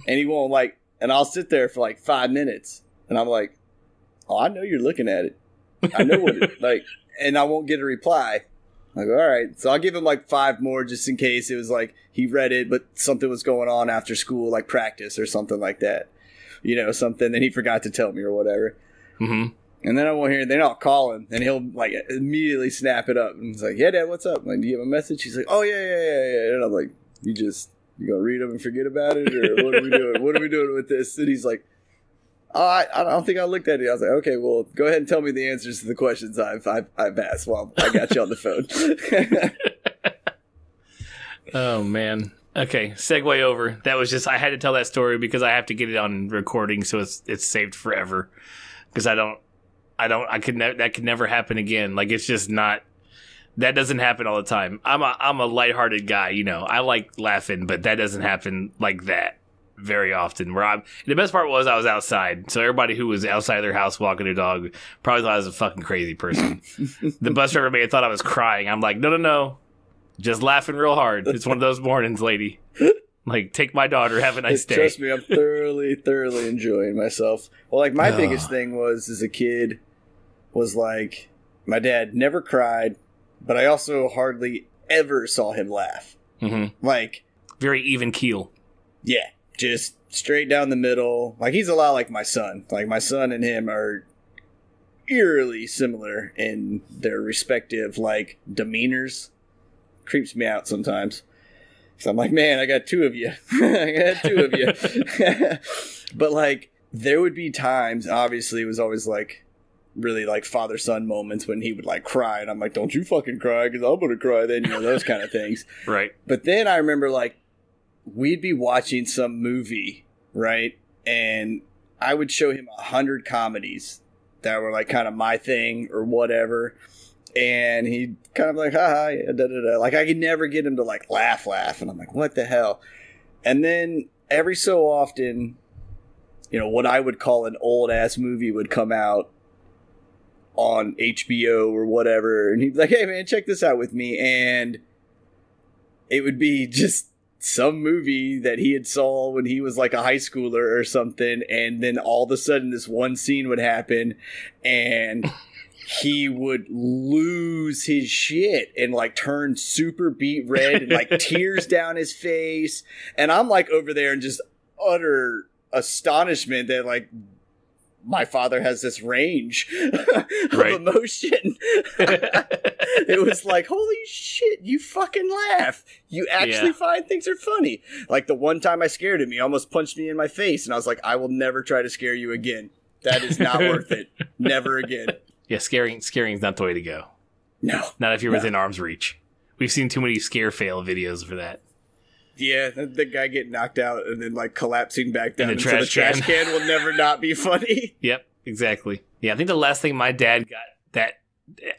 And he won't, like, and I'll sit there for like 5 minutes. And I'm like, oh, I know you're looking at it. I know what it, like, and I won't get a reply. I'm like, all right. So I'll give him like 5 more just in case it was like he read it, but something was going on after school, like practice or something like that. You know, something that he forgot to tell me or whatever. Mm-hmm. And then I won't hear it. Then I'll call him, and he'll like immediately snap it up. And he's like, "Yeah, Dad, what's up? Like, do you have a message?" He's like, "Oh yeah." And I'm like, "You gonna read them and forget about it, or what are we doing? What are we doing with this?" And he's like, "Oh, I don't think I looked at it." I was like, "Okay, well, go ahead and tell me the answers to the questions I've asked while I got you on the phone." Oh man. Okay, segue over. That was just, I had to tell that story because I have to get it on recording, so it's saved forever. Because that could never happen again. Like, it's just not, that doesn't happen all the time. I'm a lighthearted guy, you know. I like laughing, but that doesn't happen like that very often. The best part was I was outside, so everybody who was outside their house walking their dog probably thought I was a fucking crazy person. The bus driver may have thought I was crying. I'm like, no, just laughing real hard. It's one of those mornings, lady. Like, take my daughter, have a nice day. Trust me, I'm thoroughly enjoying myself. Well, like, my biggest thing was, as a kid, was like, my dad never cried, but I also hardly ever saw him laugh. Mm-hmm. Like, very even keel. Yeah, just straight down the middle. Like, he's a lot like my son. Like, my son and him are eerily similar in their respective, like, demeanors. Creeps me out sometimes. So I'm like, man, I got 2 of you. But, like, there would be times, obviously, it was always, like, really, like, father-son moments when he would, like, cry. And I'm like, don't you fucking cry, because I'm going to cry then, you know, those kind of things. Right. But then I remember, like, we'd be watching some movie, right? And I would show him 100 comedies that were, like, kind of my thing or whatever. And he'd kind of like, haha, da, da, da. Like, I could never get him to, like, laugh. And I'm like, what the hell? And then every so often, you know, what I would call an old-ass movie would come out on HBO or whatever. And he'd be like, hey, man, check this out with me. And it would be just some movie that he had saw when he was, like, a high schooler or something. And then all of a sudden this one scene would happen, and he would lose his shit and, like, turn super beet red and, like, tears down his face. And I'm, like, over there in just utter astonishment that, like, my father has this range of emotion. It was like, holy shit, you fucking laugh. You actually find things are funny. Like, the one time I scared him, he almost punched me in my face. And I was like, I will never try to scare you again. That is not worth it. Never again. Yeah, scaring's not the way to go. No. Not if you're within arm's reach. We've seen too many scare fail videos for that. Yeah, the guy getting knocked out and then, like, collapsing back down into the trash can will never not be funny. Yep, exactly. Yeah, I think the last thing my dad got that,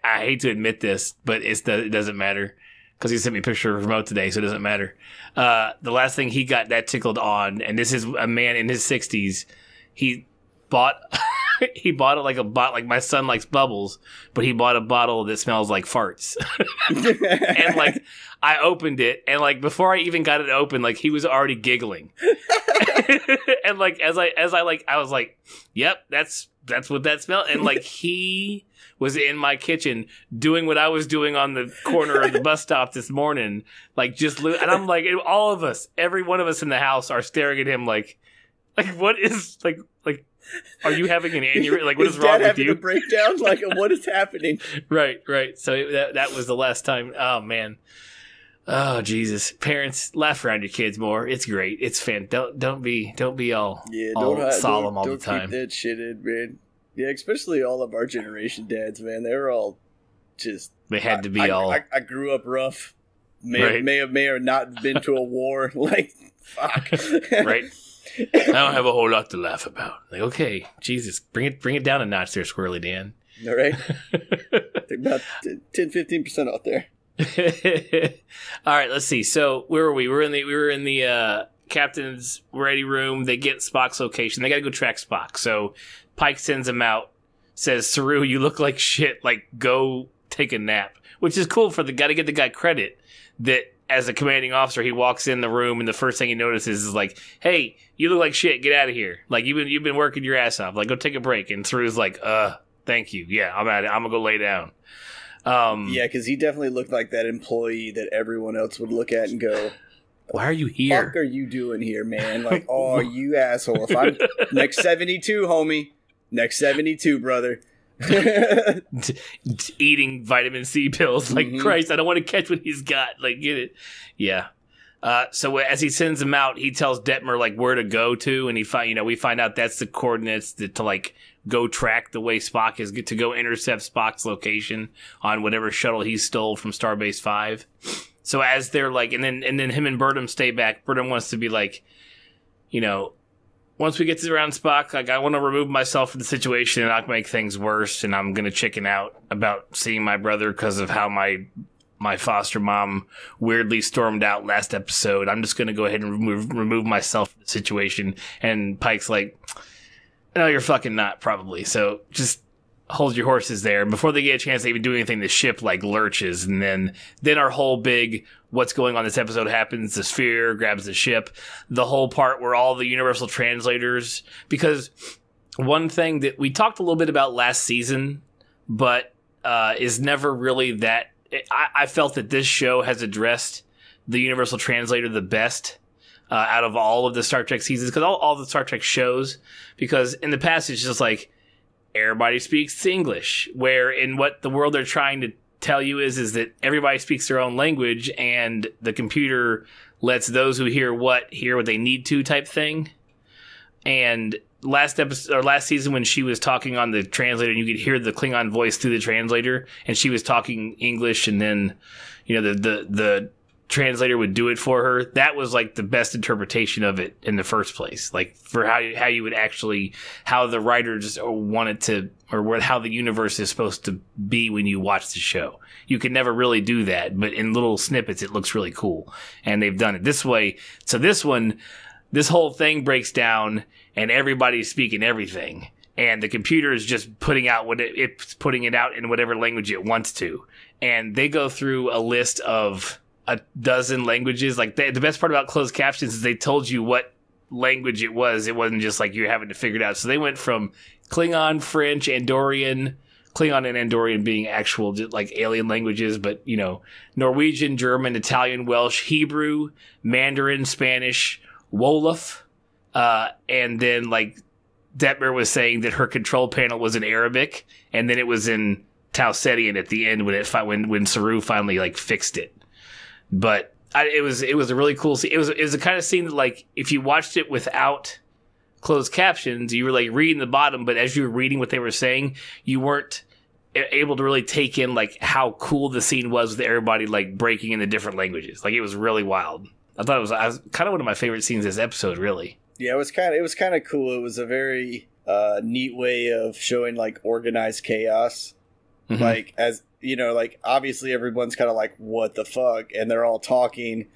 I hate to admit this, but it doesn't matter, because he sent me a picture of remote today, so it doesn't matter. The last thing he got that tickled on, and this is a man in his 60s, he bought like my son likes bubbles, but he bought a bottle that smells like farts. And, like, I opened it, and, like, before I even got it open, like, he was already giggling. And, like, as I was like, yep, that's what that smelled. And, like, he was in my kitchen doing what I was doing on the corner of the bus stop this morning, like, and I'm like, all of us, every one of us in the house are staring at him like what is, like, are you having an aneurysm? Like, what is wrong with you? A breakdown? Like, what is happening? Right. So that was the last time. Oh, man. Oh Jesus! Parents, laugh around your kids more. It's great. It's fan. Don't be all solemn all the time. Keep that shit in, man. Yeah, especially all of our generation dads, man. They were all just. They had to be all. I grew up rough. May have not been to a war. Like fuck. Right. I don't have a whole lot to laugh about. Like, okay, Jesus, bring it down a notch there, Squirrely Dan. All right. About 10-15% out there. All right, let's see. So where were we? We were in the captain's ready room. They get Spock's location. They got to go track Spock. So Pike sends him out. Says, "Saru, you look like shit. Like, go take a nap." Which is cool for the guy to get the guy credit that as a commanding officer, he walks in the room and the first thing he notices is like, "Hey, you look like shit. Get out of here. Like you've been working your ass off. Like, go take a break." And Saru's like, "Thank you. Yeah, I'm at it. I'm gonna go lay down." Yeah, because he definitely looked like that employee that everyone else would look at and go, "Why are you here? What the fuck are you doing here, man? Like, oh, you asshole. If I'm next 72, homie. Next 72, brother." Eating vitamin C pills. Like, Christ, I don't want to catch what he's got. Like, get it. Yeah. So as he sends him out, he tells Detmer like where to go to, and we find out that's the coordinates to like go track the way Spock is to go intercept Spock's location on whatever shuttle he stole from Starbase 5. So as they're like, and then him and Burnham stay back. Burnham wants to be like, once we get around Spock, like I want to remove myself from the situation and not make things worse, and I'm gonna chicken out about seeing my brother because of how my foster mom weirdly stormed out last episode. I'm just gonna go ahead and remove myself from the situation. And Pike's like, "No, you're fucking not, probably. So just hold your horses there." And before they get a chance to even do anything, the ship like lurches, and then our whole big what's going on this episode happens. The sphere grabs the ship. The whole part where all the universal translators, because one thing that we talked a little bit about last season, but is never really that. I felt that this show has addressed the universal translator the best out of all of the Star Trek seasons, because all the Star Trek shows, because in the past it's just like everybody speaks English, where in what the world they're trying to tell you is that everybody speaks their own language, and the computer lets those who hear what they need to type thing. And last season when she was talking on the translator, you could hear the Klingon voice through the translator, and she was talking English, and then the translator would do it for her. That was like the best interpretation of it in the first place, like for how you would actually, how the writers wanted to, or how the universe is supposed to be when you watch the show. You can never really do that, but in little snippets it looks really cool, and they've done it this way. So this whole thing breaks down and everybody's speaking everything, and the computer is just putting out it's putting it out in whatever language it wants to. And they go through a list of a dozen languages. Like the best part about closed captions is they told you what language it was. It wasn't just like you're having to figure it out. So they went from Klingon, French, Andorian, Klingon and Andorian being actual like alien languages, but Norwegian, German, Italian, Welsh, Hebrew, Mandarin, Spanish, Wolof, and then like Detmer was saying that her control panel was in Arabic, and then it was in Tausetian at the end when Saru finally like fixed it. But it was a really cool scene. It was the kind of scene that, like, if you watched it without closed captions, you were like reading the bottom, but as you were reading what they were saying, you weren't able to really take in like how cool the scene was with everybody like breaking into different languages. Like, it was really wild. I thought it was kind of one of my favorite scenes this episode, really. Yeah, it was kind of cool. It was a very neat way of showing like organized chaos. Mm-hmm. Like, as like obviously everyone's kind of like, what the fuck? And they're all talking,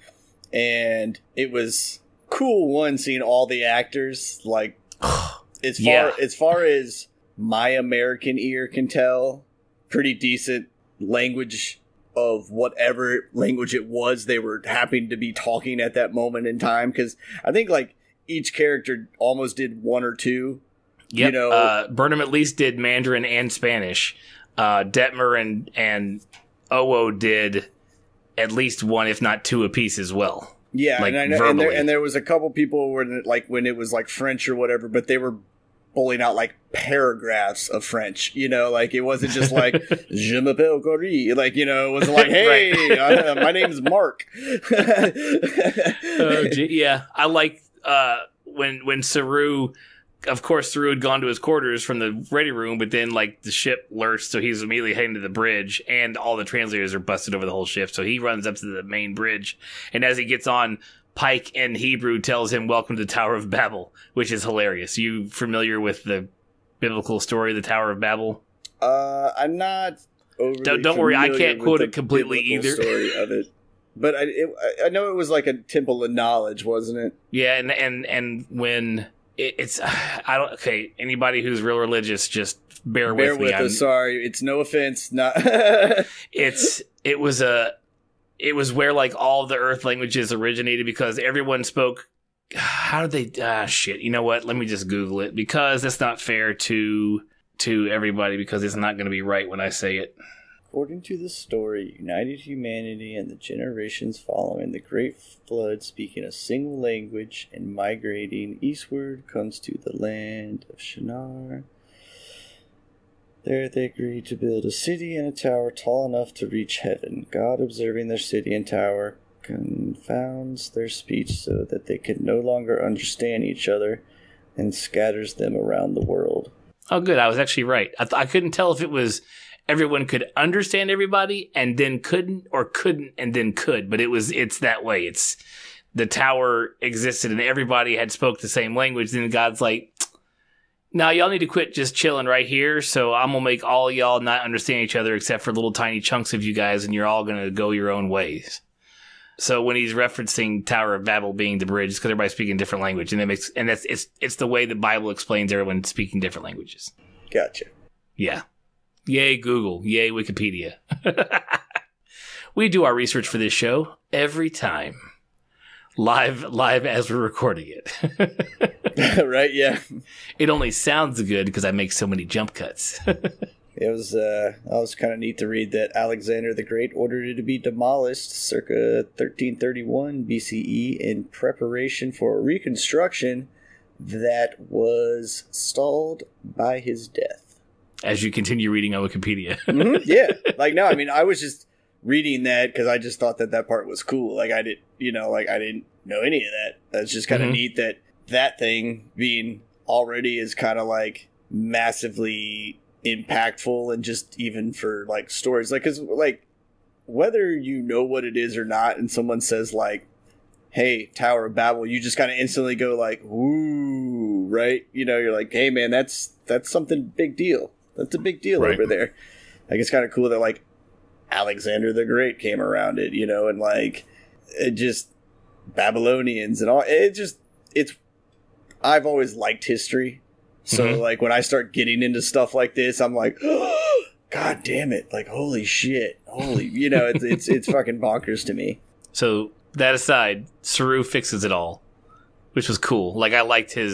and it was cool seeing all the actors, like as far as my American ear can tell, pretty decent language of whatever language it was they were happening to be talking at that moment in time, because I think like each character almost did one or two. Yep. Burnham at least did Mandarin and Spanish. Detmer and Owo did at least one, if not two apiece as well. Yeah, like, and I know, and there was a couple people when it was like French or whatever, but they were pulling out like paragraphs of French, like it wasn't just like je m'appelle Corey, like, it was like, hey, my name's Mark. Yeah, I like when Saru, of course, Saru had gone to his quarters from the ready room, but then like the ship lurched, so he's immediately heading to the bridge, and all the translators are busted over the whole ship, so he runs up to the main bridge, and as he gets on, Pike in Hebrew tells him, "Welcome to the Tower of Babel," which is hilarious. You familiar with the biblical story of the Tower of Babel? I'm not overly Don't worry, I can't quote it completely either. Story of it. But I know it was like a temple of knowledge, wasn't it? Yeah, and when it's I don't okay. Anybody who's real religious, just bear with me. Us. Sorry, it's no offense. Not It was where like all of the Earth languages originated because everyone spoke. How did they? Shit. You know what? Let me just Google it because that's not fair to everybody because it's not going to be right when I say it. According to the story, united humanity and the generations following the Great Flood, speaking a single language and migrating eastward, comes to the land of Shinar. There they agreed to build a city and a tower tall enough to reach heaven. God, observing their city and tower, confounds their speech so that they can no longer understand each other and scatters them around the world. Oh, good. I was actually right. I couldn't tell if it was everyone could understand everybody and then couldn't, or couldn't and then could, but it's that way. It's the tower existed and everybody had spoke the same language. Then God's like, now y'all need to quit just chilling right here. So I'm going to make all y'all not understand each other except for little tiny chunks of you guys. And you're all going to go your own ways. So when he's referencing Tower of Babel being the bridge, it's because everybody's speaking a different language. And it's the way the Bible explains everyone speaking different languages. Gotcha. Yeah. Yay, Google. Yay, Wikipedia. We do our research for this show every time. Live as we're recording it. Right, yeah. It only sounds good because I make so many jump cuts. It was kind of neat to read that Alexander the Great ordered it to be demolished circa 1331 BCE in preparation for a reconstruction that was stalled by his death. As you continue reading on Wikipedia. Mm-hmm, yeah. Like, no, I mean, I was just reading that because I just thought that part was cool. Like, I didn't know any of that. That's just kind of neat that thing being already is kind of like massively impactful and just even for like stories. Like, because like whether you know what it is or not and someone says like, hey, Tower of Babel, you just kind of instantly go like, ooh, right? You're like, hey, man, that's something big deal. That's a big deal over there. Like, it's kind of cool that like Alexander the Great came around it, and like it just Babylonians and all. I've always liked history. So like when I start getting into stuff like this, I'm like, oh, God damn it. Like, holy shit. It's fucking bonkers to me. So that aside, Saru fixes it all, which was cool. Like, I liked he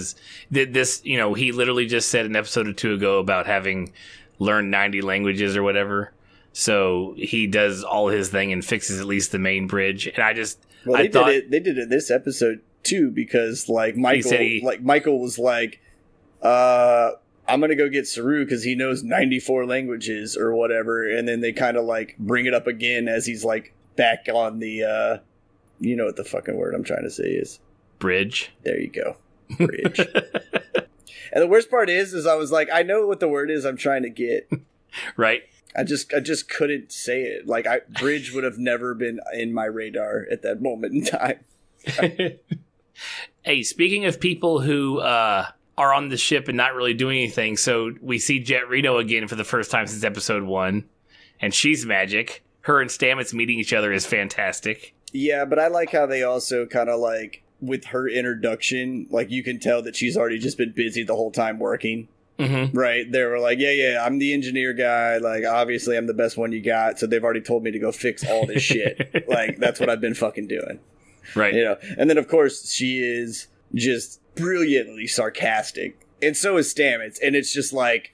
literally just said an episode or two ago about having learned 90 languages or whatever. So he does all his thing and fixes at least the main bridge. And they did it this episode too, because like Michael was like, I'm going to go get Saru because he knows 94 languages or whatever. And then they kind of like bring it up again as he's like back on the, you know what the fucking word I'm trying to say is? Bridge. There you go. Bridge. And the worst part is I was like, I know what the word is I'm trying to get. Right. I just couldn't say it. Like, bridge would have never been in my radar at that moment in time. Hey, speaking of people who, are on the ship and not really doing anything. So we see Jet Reno again for the first time since episode 1, and she's magic. Her and Stamets meeting each other is fantastic. Yeah, but I like how they also kind of like, with her introduction, like you can tell that she's already just been busy the whole time working. Mm-hmm. Right? They were like, yeah, I'm the engineer guy. Like, obviously I'm the best one you got. So they've already told me to go fix all this shit. Like, that's what I've been fucking doing. Right. And then of course she is just brilliantly sarcastic, and so is Stamets, and it's just like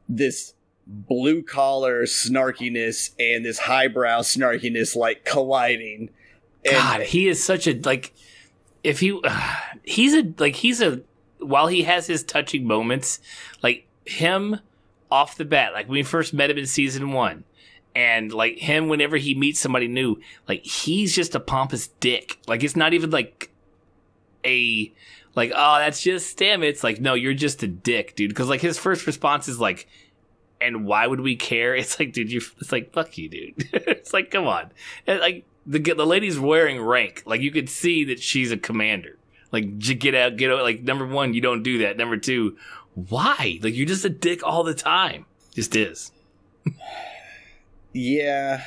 this blue collar snarkiness and this highbrow snarkiness like colliding. And God, he is such a like. If he's a while he has his touching moments, like him off the bat, like when we first met him in season 1, and like him whenever he meets somebody new, like he's just a pompous dick. Like it's not even like a like, oh, that's just Stamets. Like, no, you're just a dick, dude. Because like his first response is like, and why would we care? It's like, dude, it's like, fuck you, dude. It's like, come on. And like the lady's wearing rank. Like you could see that she's a commander. Like, get out. Like, number 1, you don't do that. Number 2, why? Like, you're just a dick all the time. Just is. Yeah.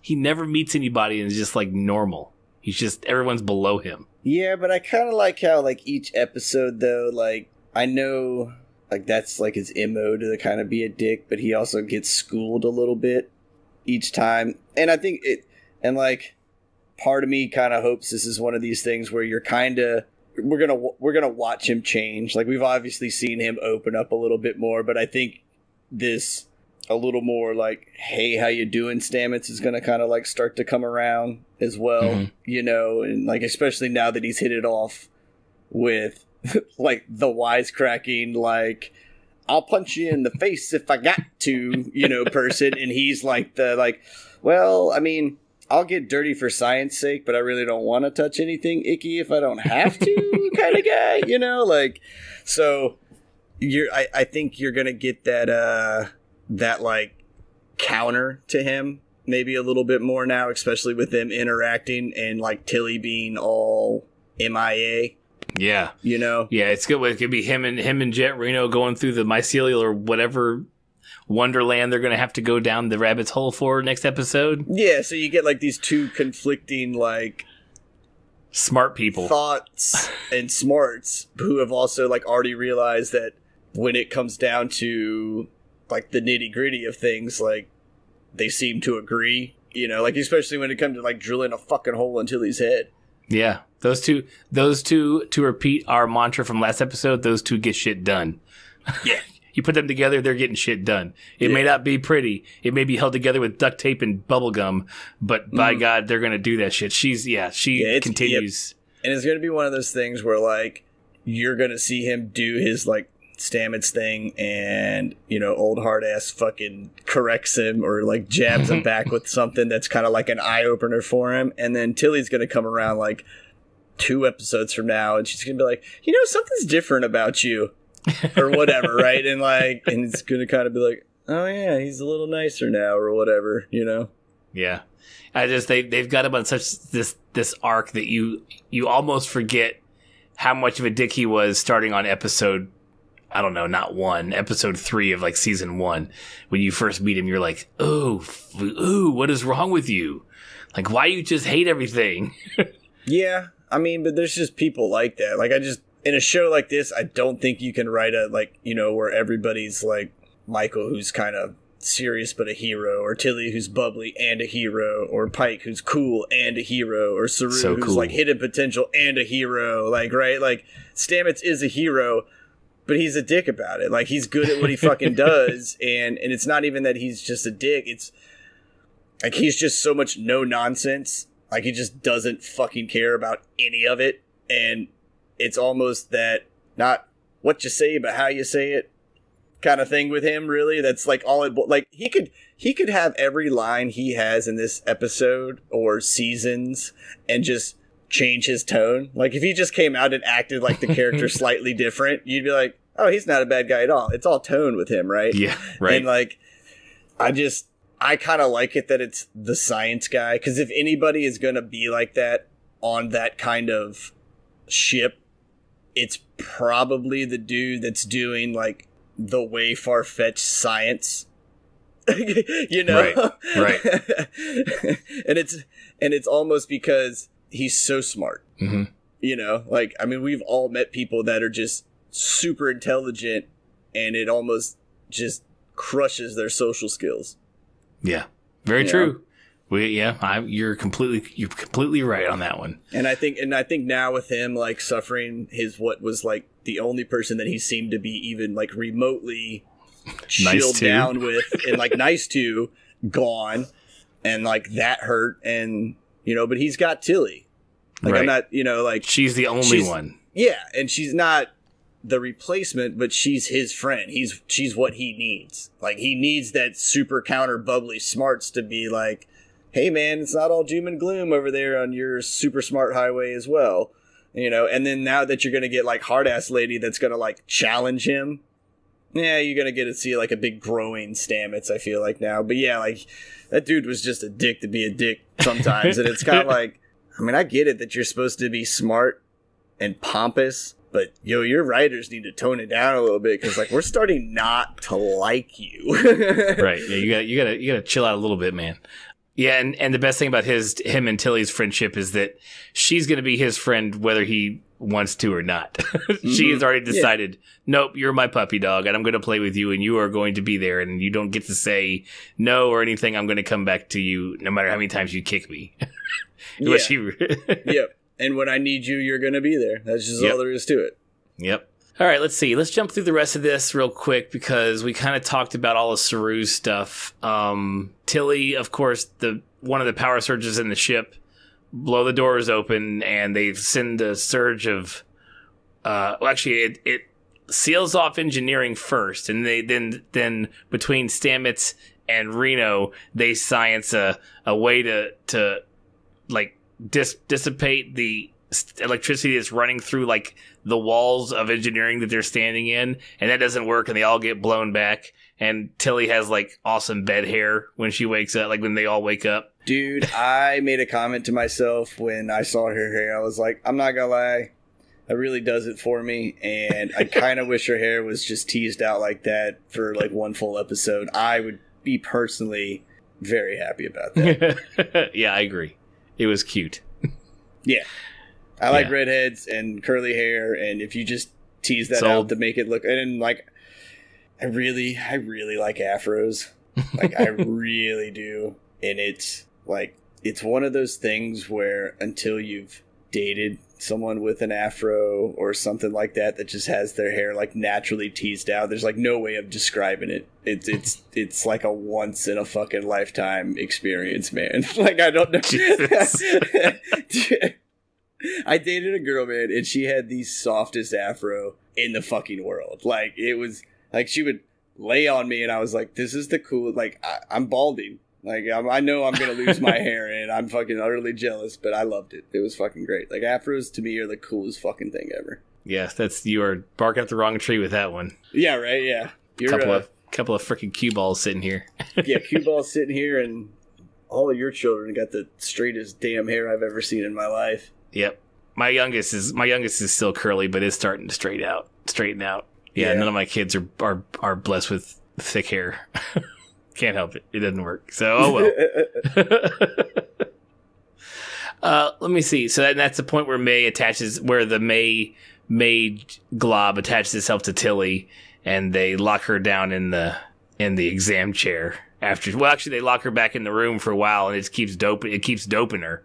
He never meets anybody and is just, like, normal. He's just, everyone's below him. Yeah, but I kind of like how, like, each episode, though, like, I know, like, that's, like, his MO to kind of be a dick, but he also gets schooled a little bit each time. And I think and, like, part of me kind of hopes this is one of these things where you're kind of, we're gonna watch him change. Like we've obviously seen him open up a little bit more, but I think this a little more like, hey, how you doing, Stamets, is gonna kind of like start to come around as well, you know, and like especially now that he's hit it off with like the wisecracking, like I'll punch you in the face if I got to, you know, person, and he's like the like, well, I mean, I'll get dirty for science sake, but I really don't want to touch anything icky if I don't have to kind of guy, you know, like, so I think you're going to get that like counter to him maybe a little bit more now, especially with them interacting and like Tilly being all MIA. Yeah. You know? Yeah, it's good. It could be him and Jet Reno going through the mycelial or whatever wonderland they're going to have to go down the rabbit's hole for next episode. Yeah, so you get like these two conflicting like smart people, thoughts and smarts who have also like already realized that when it comes down to like the nitty-gritty of things, like they seem to agree, you know, like especially when it comes to like drilling a fucking hole into his head. Yeah, those two to repeat our mantra from last episode, those two get shit done. Yeah. You put them together, they're getting shit done. It may not be pretty. It may be held together with duct tape and bubble gum, but by God, they're going to do that shit. She continues. Yep. And it's going to be one of those things where, like, you're going to see him do his, like, Stamets thing and, you know, old hard-ass fucking corrects him or, like, jabs him back with something that's kind of like an eye-opener for him. And then Tilly's going to come around, like, 2 episodes from now, and she's going to be like, you know, something's different about you. Or whatever, right? And like, and it's gonna kind of be like, oh yeah, he's a little nicer now, or whatever, you know? Yeah, they've got him on such this arc that you almost forget how much of a dick he was starting on episode, I don't know, not 1, episode 3 of like season 1. When you first meet him, you're like, ooh, what is wrong with you? Like, why you just hate everything? Yeah, I mean, but there's just people like that. Like, in a show like this, I don't think you can write a, like, you know, where everybody's like Michael, who's kind of serious but a hero, or Tilly, who's bubbly and a hero, or Pike, who's cool and a hero, or Saru, who's like hidden potential and a hero. Like, right? Like, Stamets is a hero, but he's a dick about it. Like, he's good at what he fucking does, and it's not even that he's just a dick. It's like he's just so much no nonsense. Like, he just doesn't fucking care about any of it, and it's almost that not what you say, but how you say it kind of thing with him, really. That's like all it, like he could have every line he has in this episode or seasons and just change his tone. Like if he just came out and acted like the character slightly different, you'd be like, oh, he's not a bad guy at all. It's all tone with him, right? Yeah, right. And like, I kind of like it that it's the science guy, because if anybody is going to be like that on that kind of ship, it's probably the dude that's doing like the way far-fetched science, you know? Right. and it's almost because he's so smart, you know? Like, I mean, we've all met people that are just super intelligent, and it almost just crushes their social skills. Yeah, very true. You're completely right on that one. And I think now with him like suffering his what was like the only person that he seemed to be even like remotely chilled down with and like nice to gone, and like that hurt, and you know, but he's got Tilly. Like, right. I'm not, you know, like she's the only one. Yeah, and she's not the replacement, but she's his friend. She's what he needs. Like, he needs that super counter bubbly smarts to be like, hey man, it's not all doom and gloom over there on your super smart highway as well. You know, and then now that you're going to get like hard ass lady that's going to like challenge him. Yeah, you're going to get to see like a big growing Stamets, I feel like now. But yeah, like that dude was just a dick to be a dick sometimes. And it's kind of like, I mean, I get it that you're supposed to be smart and pompous, but your writers need to tone it down a little bit because like we're starting not to like you. Right. Yeah, you gotta chill out a little bit, man. Yeah, and the best thing about him and Tilly's friendship is that she's going to be his friend whether he wants to or not. She has already decided, nope, you're my puppy dog, and I'm going to play with you, and you are going to be there, and you don't get to say no or anything. I'm going to come back to you no matter how many times you kick me. Yeah. Yep. And when I need you, you're going to be there. That's just all there is to it. Yep. All right, let's see. Let's jump through the rest of this real quick because we kind of talked about all of Saru's stuff. Tilly, of course, one of the power surges in the ship, blow the doors open, and they send a surge of. It seals off engineering first, and they then between Stamets and Reno, they science a way to like dissipate the electricity that's running through like the walls of engineering that they're standing in, and that doesn't work, and they all get blown back. And Tilly has like awesome bed hair when she wakes up, like when they all wake up. Dude, I made a comment to myself when I saw her hair. I was like, I'm not gonna lie, that really does it for me, and I kind of wish her hair was just teased out like that for like one full episode. I would be personally very happy about that. Yeah, I agree. It was cute. Yeah. I like redheads and curly hair, and if you just tease that out to make it look, and like, I really like afros, like I really do, and it's like it's one of those things where until you've dated someone with an afro or something like that just has their hair like naturally teased out, there's like no way of describing it. It's like a once in a fucking lifetime experience, man. Like I don't know. I dated a girl, man, and she had the softest afro in the fucking world. Like, it was, like, she would lay on me, and I was like, this is the cool, like, I'm balding. Like, I know I'm going to lose my hair, and I'm fucking utterly jealous, but I loved it. It was fucking great. Like, afros, to me, are the coolest fucking thing ever. Yeah, you are barking up the wrong tree with that one. Yeah, right, yeah. Couple of freaking cue balls sitting here. Yeah, cue balls sitting here, and all of your children got the straightest damn hair I've ever seen in my life. Yep. My youngest is still curly, but it's starting to straighten out. Yeah, none of my kids are blessed with thick hair. Can't help it. It doesn't work. So, oh well. Let me see. So that's the point where the May glob attaches itself to Tilly, and they lock her down in the exam chair. Actually, they lock her back in the room for a while, and it keeps doping her,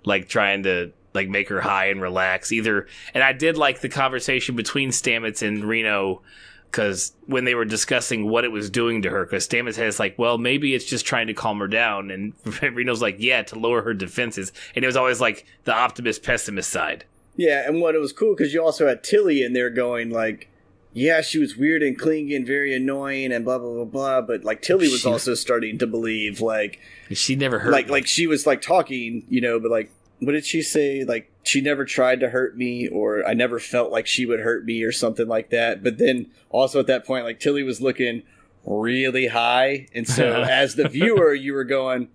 like trying to like make her high and relax. And I did like the conversation between Stamets and Reno, because when they were discussing what it was doing to her, because Stamets has like, well, maybe it's just trying to calm her down, and Reno's like, yeah, to lower her defenses. And it was always like the optimist pessimist side. Yeah, and what it was cool because you also had Tilly in there going like, yeah, she was weird and clingy and very annoying and blah blah blah blah, but like Tilly was also starting to believe like she never hurt like she was like talking, but like, what did she say? Like, she never tried to hurt me, or I never felt like she would hurt me, or something like that. But then also at that point, like, Tilly was looking really high. And so as the viewer, you were going,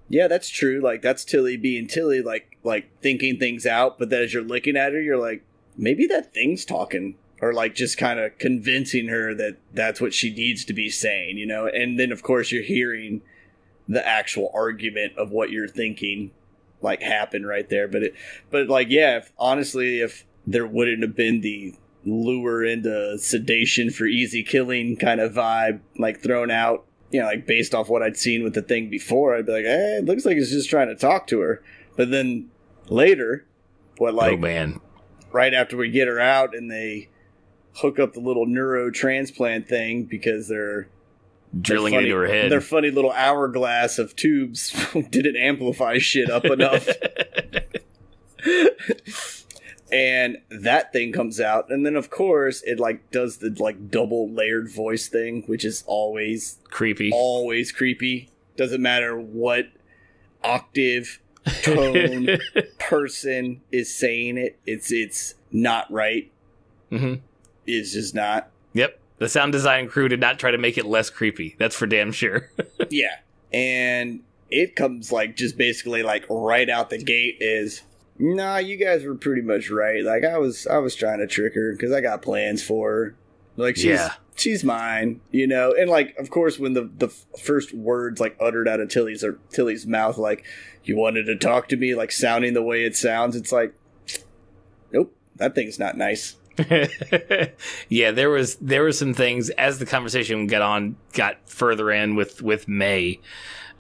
yeah, that's true. Like, that's Tilly being Tilly, like thinking things out. But then as you're looking at her, you're like, maybe that thing's talking, or like just kind of convincing her that that's what she needs to be saying, And then, of course, you're hearing the actual argument of what you're thinking like happen right there. But like, yeah, if there wouldn't have been the lure into sedation for easy killing kind of vibe like thrown out, like based off what I'd seen with the thing before, I'd be like, it looks like it's just trying to talk to her. But then later, oh man, right after we get her out and they hook up the little neurotransplant thing because they're drilling into her head. Their funny little hourglass of tubes didn't amplify shit up enough. And that thing comes out, and then of course it like does the like double layered voice thing, which is always creepy. Always creepy. Doesn't matter what octave, tone, person is saying it. It's not right. Mm-hmm. It's just not. Yep. The sound design crew did not try to make it less creepy. That's for damn sure. Yeah. And it comes like just basically like right out the gate is, nah, you guys were pretty much right. Like I was trying to trick her because I got plans for her. Like she's mine, you know. And like, of course, when the first words like uttered out of Tilly's mouth, like, you wanted to talk to me, like sounding the way it sounds, it's like, nope, that thing's not nice. Yeah, there was some things as the conversation got further in with May,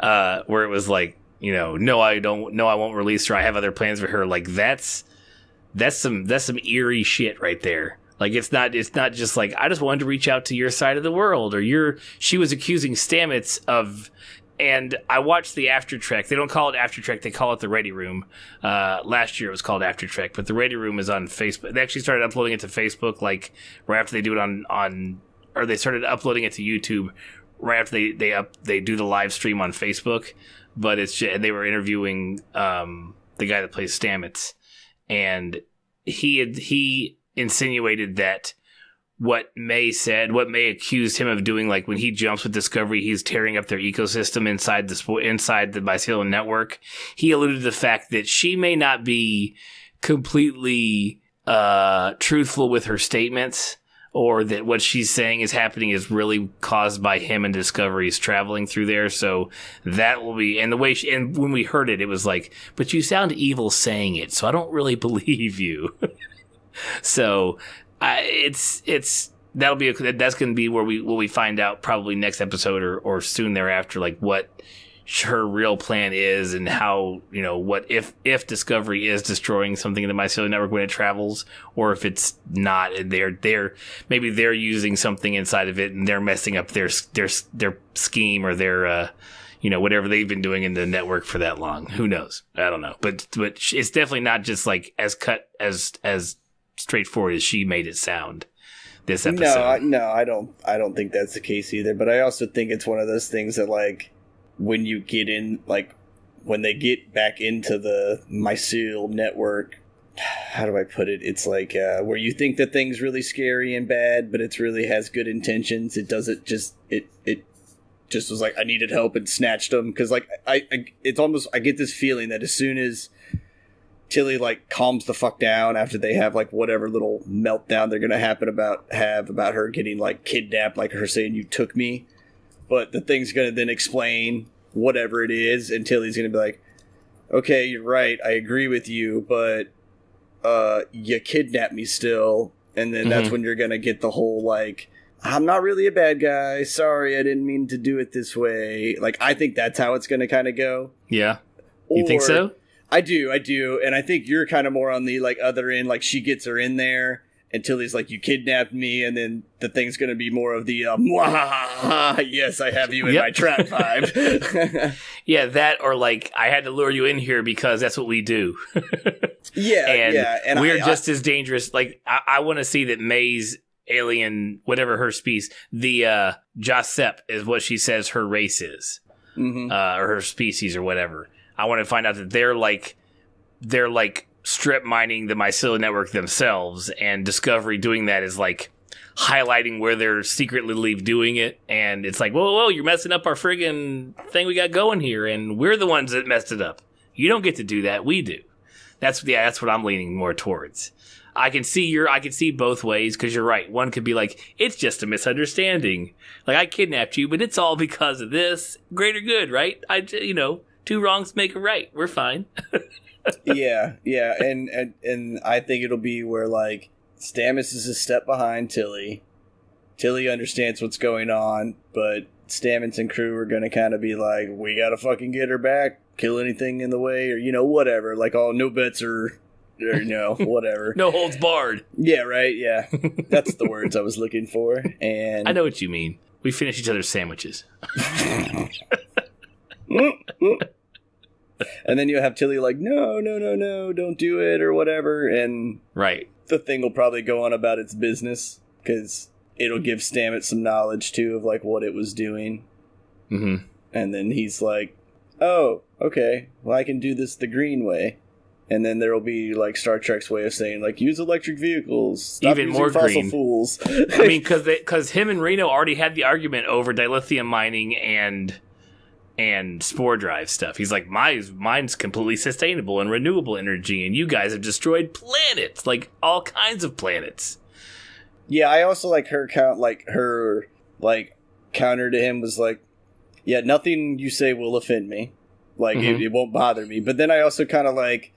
where it was like, you know, no, I won't release her. I have other plans for her. Like that's some eerie shit right there. Like it's not just like, I just wanted to reach out to your side of the world, or she was accusing Stamets of, and I watched the After Trek. They don't call it After Trek, they call it the Ready Room. Last year it was called After Trek, but the Ready Room is on Facebook. They actually started uploading it to Facebook like right after they do it or they started uploading it to YouTube right after they do the live stream on Facebook. But they were interviewing the guy that plays Stamets, and he insinuated that what May accused him of doing, like when he jumps with Discovery, he's tearing up their ecosystem inside the Mycelium network. He alluded to the fact that she may not be completely truthful with her statements, or that what she's saying is happening is really caused by him and Discovery's traveling through there. So that will be, and the way and when we heard it, it was like, but you sound evil saying it, so I don't really believe you. So that's going to be where we find out probably next episode or soon thereafter, like what her real plan is, and how, you know, what if Discovery is destroying something in the Mycelium network when it travels, or if it's not, and they're maybe they're using something inside of it and they're messing up their scheme, or their you know, whatever they've been doing in the network for that long. Who knows? I don't know. But it's definitely not just like as straightforward as she made it sound this episode. No, I don't think that's the case either. But I also think it's one of those things that, like, when you get in, like, when they get back into the Mycelium network, how do I put it? It's like where you think the thing's really scary and bad, but it really has good intentions. It doesn't just it just was like, I needed help and snatched them, because like I get this feeling that as soon as Tilly like calms the fuck down after they have like whatever little meltdown they're gonna have about her getting like kidnapped, like her saying you took me, but the thing's gonna then explain whatever it is, and Tilly's gonna be like, okay, you're right, I agree with you, but you kidnapped me still, and then that's when you're gonna get the whole like, I'm not really a bad guy, sorry, I didn't mean to do it this way. Like, I think that's how it's gonna kind of go. Yeah. You think so? I do, and I think you're kind of more on the like other end, like she gets her in there, and Tilly's like, you kidnapped me, and then the thing's going to be more of the, yes, I have you in my trap vibe. Yeah, that, or like, I had to lure you in here because that's what we do. And we're just as dangerous. Like, I want to see that May's alien, whatever her species, the Josep is what she says her race is, or her species or whatever. I want to find out that they're like strip mining the Mycelium network themselves, and Discovery doing that is like highlighting where they're secretly doing it, and it's like, whoa, you're messing up our friggin' thing we got going here, and we're the ones that messed it up. You don't get to do that, we do. That's what I'm leaning more towards. I can see both ways, because you're right. One could be like, it's just a misunderstanding. Like, I kidnapped you, but it's all because of this. Greater good, right? Two wrongs make a right. We're fine. yeah, and I think it'll be where like Stamets is a step behind Tilly. Tilly understands what's going on, but Stamets and crew are gonna kind of be like, we gotta fucking get her back, kill anything in the way, or whatever. Like, oh, no bets or whatever. No holds barred. Yeah, right. Yeah, that's the words I was looking for. And I know what you mean. We finish each other's sandwiches. And then you'll have Tilly like, no, don't do it or whatever. And the thing will probably go on about its business because it'll give Stamets some knowledge too of like what it was doing. Mm-hmm. And then he's like, oh, okay, well, I can do this the green way. And then there will be like Star Trek's way of saying like, use electric vehicles, stop even using more fossil green fools. I mean, because him and Reno already had the argument over dilithium mining and spore drive stuff. He's like, mine's completely sustainable and renewable energy, and you guys have destroyed planets, like all kinds of planets. Yeah, I also like her counter to him was like, yeah, nothing you say will offend me. Like, it won't bother me. But then I also kind of like,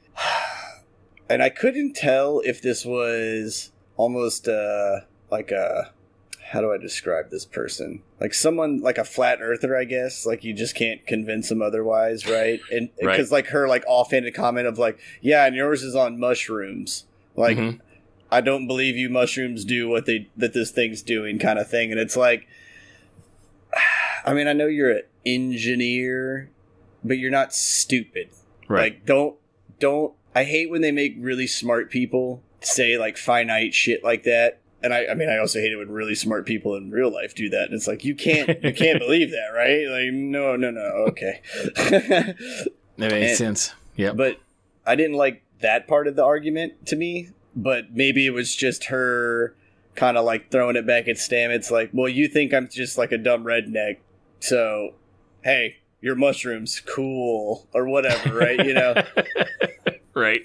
and I couldn't tell if this was almost like a, how do I describe this person? Like someone, like a flat earther, I guess. Like you just can't convince them otherwise, right? And because like her like offhanded comment of like, yeah, and yours is on mushrooms. Like, I don't believe you mushrooms do what that this thing's doing kind of thing. And it's like, I mean, I know you're an engineer, but you're not stupid. Right. Like, don't, I hate when they make really smart people say like finite shit like that. And I mean, I also hate it when really smart people in real life do that. And it's like, you can't believe that, right? Like, no. Okay. That makes sense. Yeah. But I didn't like that part of the argument to me, but maybe it was just her kind of like throwing it back at Stamets. Like, well, you think I'm just like a dumb redneck. So, hey, your mushrooms, cool, or whatever, right? You know? Right.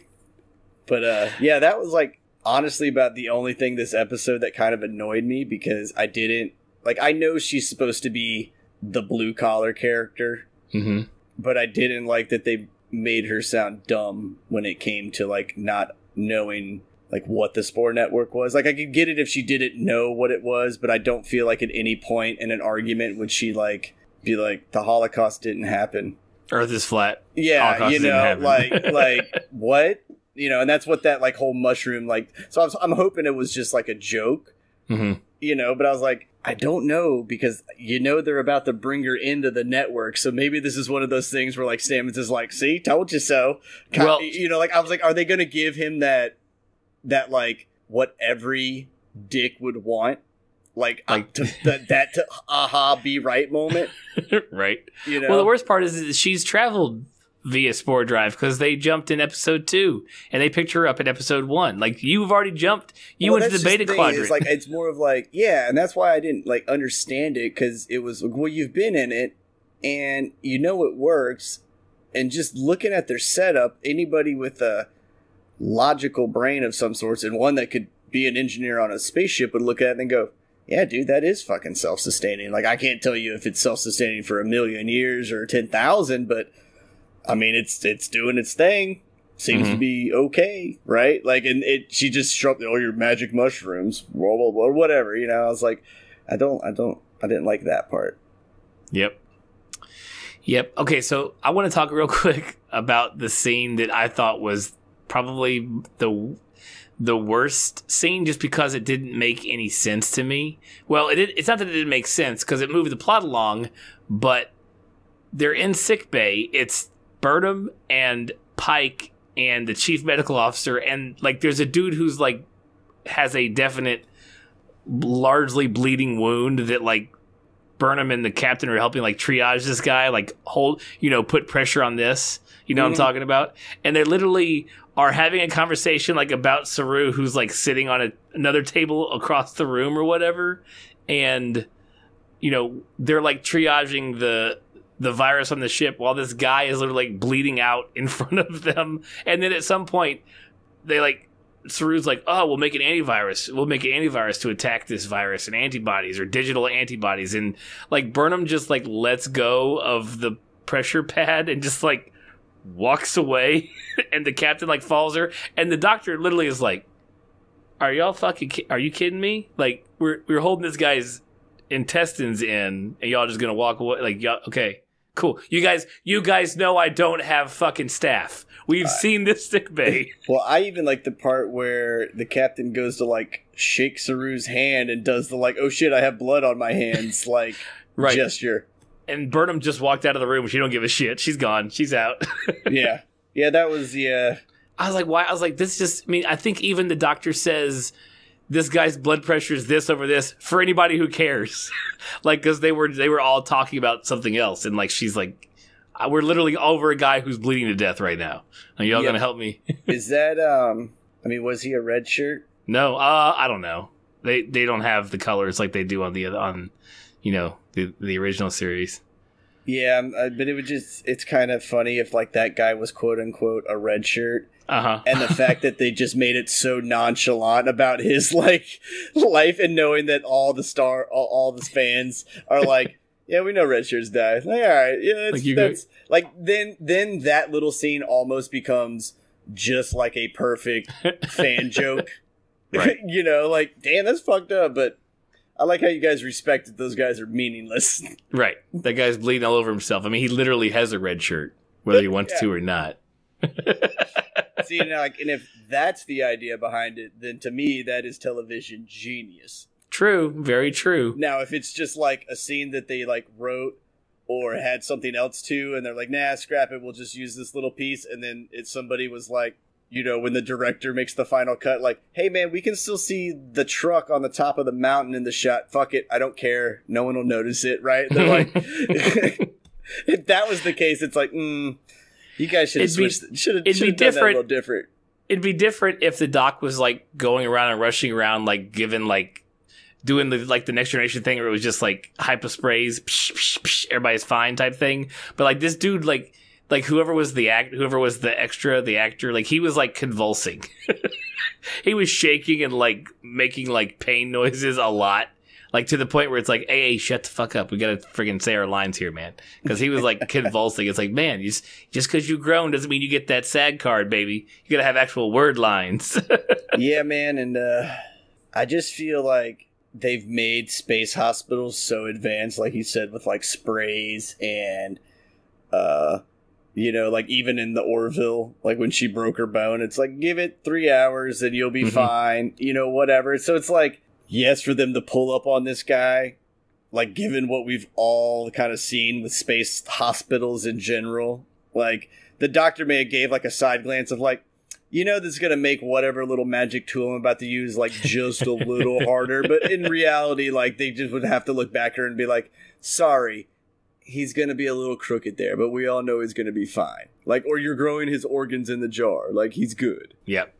But, yeah, that was like, honestly about the only thing this episode that kind of annoyed me because I didn't, like, I know she's supposed to be the blue-collar character, but I didn't like that they made her sound dumb when it came to, like, not knowing, like, what the Spore Network was. Like, I could get it if she didn't know what it was, but I don't feel like at any point in an argument would she, like, be like, the Holocaust didn't happen. Earth is flat. Yeah, Holocaust you know, like, what? You know, and that's what that, like, whole mushroom, like... So I'm hoping it was just, like, a joke, you know? But I was like, I don't know, because, you know, they're about to bring her into the network, so maybe this is one of those things where, like, Stamets is like, see? Told you so. Well, you know, like, I was like, are they going to give him that, like, what every dick would want? Like that aha, be right moment? Right. You know? Well, the worst part is that she's traveled via Spore Drive because they jumped in episode 2 and they picked her up in episode 1. Like, you've already jumped. You went to the beta quadrant. It's like, it's more of like, yeah, and that's why I didn't like understand it, because it was, well, you've been in it and you know it works, and just looking at their setup, anybody with a logical brain of some sorts and one that could be an engineer on a spaceship would look at it and go, yeah, dude, that is fucking self-sustaining. Like, I can't tell you if it's self-sustaining for 1,000,000 years or 10,000, but I mean, it's doing its thing. Seems to be okay, right? Like, and she just shrugged, oh, your magic mushrooms, blah, blah, blah, whatever. You know, I was like, I didn't like that part. Yep. Okay, so I want to talk real quick about the scene that I thought was probably the worst scene, just because it didn't make any sense to me. Well, it's not that it didn't make sense because it moved the plot along, but they're in sickbay. It's Burnham and Pike and the chief medical officer, and like there's a dude who's like has a definite largely bleeding wound that like Burnham and the captain are helping like triage this guy, like hold, you know, put pressure on this, you know what I'm talking about? And they literally are having a conversation like about Saru, who's like sitting on another table across the room or whatever, and you know, they're like triaging the virus on the ship while this guy is literally like bleeding out in front of them. And then at some point they like, Saru's like, oh, we'll make an antivirus to attack this virus, and antibodies or digital antibodies. And like Burnham just like lets go of the pressure pad and just like walks away. And the captain like follows her, and the doctor literally is like, are you kidding me? Like we're holding this guy's intestines in, and y'all just gonna walk away? Like, y'all, okay, cool. You guys know I don't have fucking staff. We've seen this sick bay. Well, I even like the part where the captain goes to like shake Saru's hand and does the like, oh shit, I have blood on my hands, like gesture. And Burnham just walked out of the room. She don't give a shit. She's gone. She's out. Yeah. Yeah, that was the... I was like, why? I was like, this just... I mean, I think even the doctor says this guy's blood pressure is this over this for anybody who cares. Like, because they were all talking about something else. And, like, she's like, we're literally over a guy who's bleeding to death right now. Are y'all going to help me? Is that... I mean, was he a red shirt? No, I don't know. They don't have the colors like they do on the original series. Yeah, but it's kind of funny if like that guy was quote unquote a red shirt. And the fact that they just made it so nonchalant about his like life and knowing that all the fans are like, yeah, we know red shirts die. Like, all right, yeah, that's like then that little scene almost becomes just like a perfect fan joke. Right. You know, like, damn, that's fucked up, but I like how you guys respect that those guys are meaningless. Right. That guy's bleeding all over himself. I mean, he literally has a red shirt, whether he wants to or not. See, now, like, and if that's the idea behind it, then to me, that is television genius. True. Very true. Now, if it's just like a scene that they like wrote or had something else to, and they're like, nah, scrap it, we'll just use this little piece, and then somebody was like, you know, when the director makes the final cut, like, hey, man, we can still see the truck on the top of the mountain in the shot. Fuck it. I don't care. No one will notice it, right? They're like, if that was the case, it's like, you guys should have switched. Should have done that a little different. It'd be different if the doc was, like, going around and rushing around, like, doing the Next Generation thing where it was just, like, hypo sprays, psh, psh, psh, everybody's fine type thing. But, like, this dude, like whoever was the extra, the actor, like he was like convulsing. He was shaking and like making like pain noises a lot, like to the point where it's like, hey, shut the fuck up. We gotta friggin' say our lines here, man. Because he was like convulsing. It's like, man, just because you grown doesn't mean you get that SAG card, baby. You gotta have actual word lines. Yeah, man, and I just feel like they've made space hospitals so advanced, like you said, with like sprays and you know, like even in the Orville, like when she broke her bone, it's like, give it 3 hours and you'll be fine, you know, whatever. So it's like, yes, for them to pull up on this guy, like given what we've all kind of seen with space hospitals in general, like the doctor may have gave like a side glance of like, you know, this is going to make whatever little magic tool I'm about to use like just a little harder. But in reality, like they just would have to look back at her and be like, sorry, he's going to be a little crooked there, but we all know he's going to be fine. Like, or you're growing his organs in the jar. Like, he's good. Yep.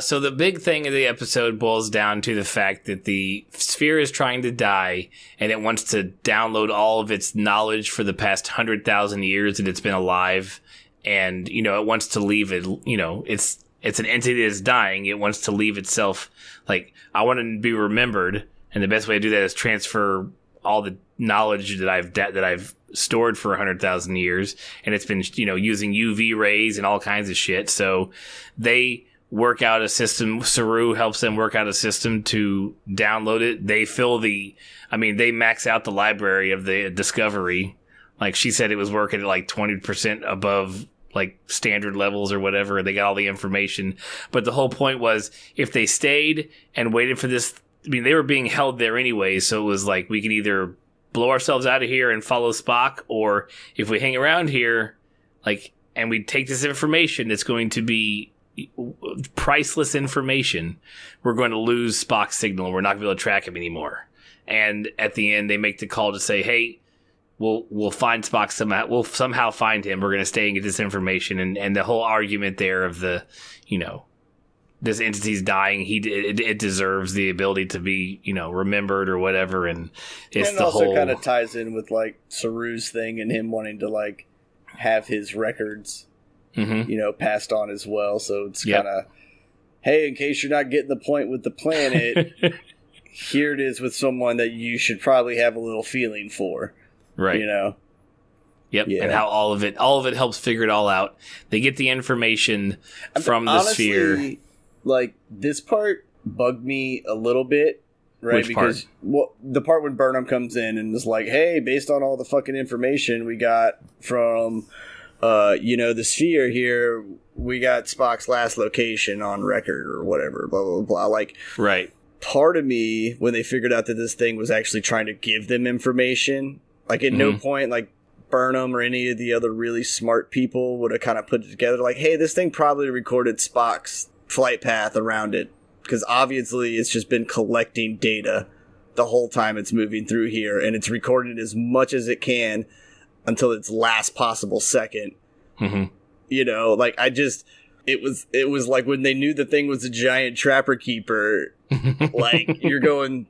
So the big thing of the episode boils down to the fact that the sphere is trying to die, and it wants to download all of its knowledge for the past 100,000 years that it's been alive. And, you know, it wants to leave it, you know, it's an entity that's dying. It wants to leave itself, like, I want to be remembered. And the best way to do that is transfer all the knowledge that I've stored for 100,000 years, and it's been, you know, using UV rays and all kinds of shit. So they work out a system. Saru helps them work out a system to download it. They max out the library of the Discovery. Like she said, it was working at like 20% above like standard levels or whatever. They got all the information, but the whole point was if they stayed and waited for this. I mean, they were being held there anyway, so it was like we can either blow ourselves out of here and follow Spock, or if we hang around here, like, and we take this information that's going to be priceless information, we're going to lose Spock's signal. We're not going to be able to track him anymore. And at the end, they make the call to say, hey, we'll find Spock somehow. We'll somehow find him. We're going to stay and get this information. And the whole argument there of the, you know, this entity's dying. It deserves the ability to be, you know, remembered or whatever. And it's and it also kind of ties in with like Saru's thing and him wanting to like have his records, you know, passed on as well. So it's kind of, hey, in case you're not getting the point with the planet, here it is with someone that you should probably have a little feeling for, right? You know. Yep, yeah. And how all of it helps figure it all out. They get the information from the sphere. Like, this part bugged me a little bit, right? Which because part? Well, the part when Burnham comes in and is like, hey, based on all the fucking information we got from, you know, the sphere here, we got Spock's last location on record or whatever, blah, blah, blah. Like, right. part of me, when they figured out that this thing was actually trying to give them information, like at no point, like Burnham or any of the other really smart people would have kind of put it together like, hey, this thing probably recorded Spock's flight path around it, because obviously it's just been collecting data the whole time it's moving through here, and it's recorded as much as it can until its last possible second. You know, like it was like when they knew the thing was a giant trapper keeper, like you're going,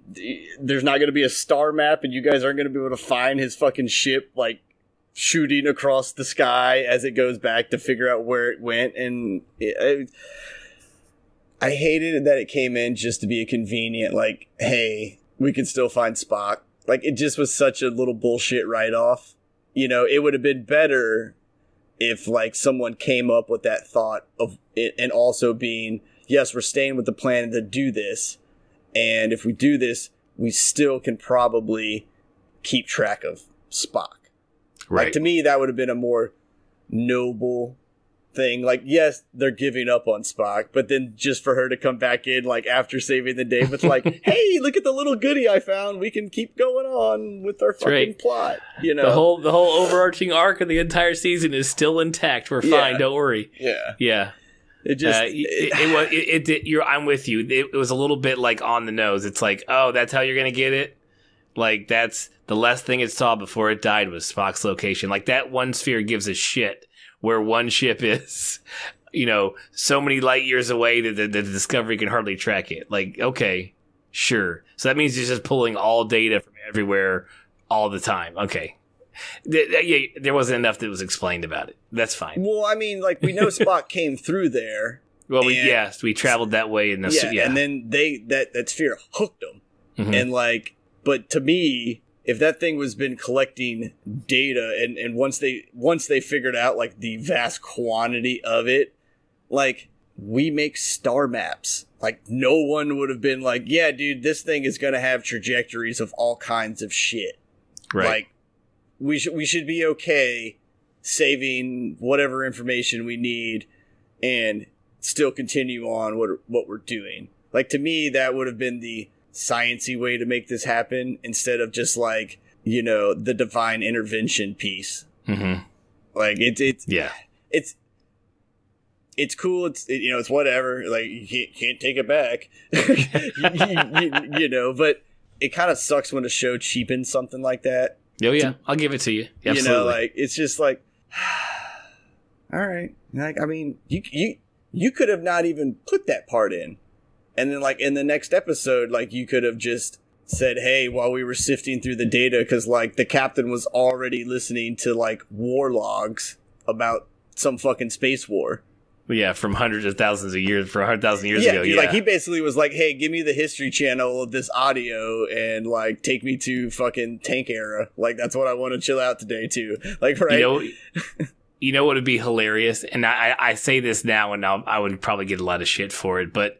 there's not going to be a star map and you guys aren't going to be able to find his fucking ship, like shooting across the sky as it goes back to figure out where it went. And I hated that it came in just to be a convenient, like, hey, we can still find Spock. Like, it just was such a little bullshit write-off. You know, it would have been better if, like, someone came up with that thought of it, and also being, yes, we're staying with the plan to do this, and if we do this, we still can probably keep track of Spock. Right. Like, to me, that would have been a more noble thing. Like, yes, they're giving up on Spock, but then just for her to come back in, like, after saving the day with, like, hey, look at the little goodie I found. We can keep going on with our fucking plot. You know, the whole overarching arc of the entire season is still intact. We're fine. Don't worry. Yeah. It just I'm with you. It was a little bit like on the nose. It's like, oh, that's how you're gonna get it. Like, that's the last thing it saw before it died was Spock's location. Like, that one sphere gives a shit where one ship is, you know, so many light years away that the Discovery can hardly track it. Like, okay, sure. So that means it's just pulling all data from everywhere all the time. Okay. There wasn't enough that was explained about it. That's fine. Well, I mean, like, we know Spock came through there. Well, we traveled that way. And then that sphere hooked them. And, like, but to me, if that thing was been collecting data and once they figured out, like, the vast quantity of it, like, we make star maps. Like, no one would have been like, yeah, dude, this thing is going to have trajectories of all kinds of shit. Right. Like, we should be okay saving whatever information we need and still continue on what we're doing. Like, to me, that would have been the sciencey way to make this happen instead of just, like, you know, the divine intervention piece. Like, it's cool. You know, it's whatever. Like, you can't take it back. you know, but it kind of sucks when a show cheapens something like that. Oh yeah, I'll give it to you. Absolutely. You know, like, it's just like, all right. Like, I mean, you could have not even put that part in. And then, like, in the next episode, like, you could have just said, hey, while we were sifting through the data, because, like, the captain was already listening to, like, war logs about some fucking space war. Yeah, from hundreds of thousands of years, for 100,000 years ago. Yeah, like, he basically was like, hey, give me the history channel of this audio and, like, take me to fucking tank era. Like, that's what I want to chill out today, too. Like, right? You know what would be hilarious? And I say this now, and I would probably get a lot of shit for it, but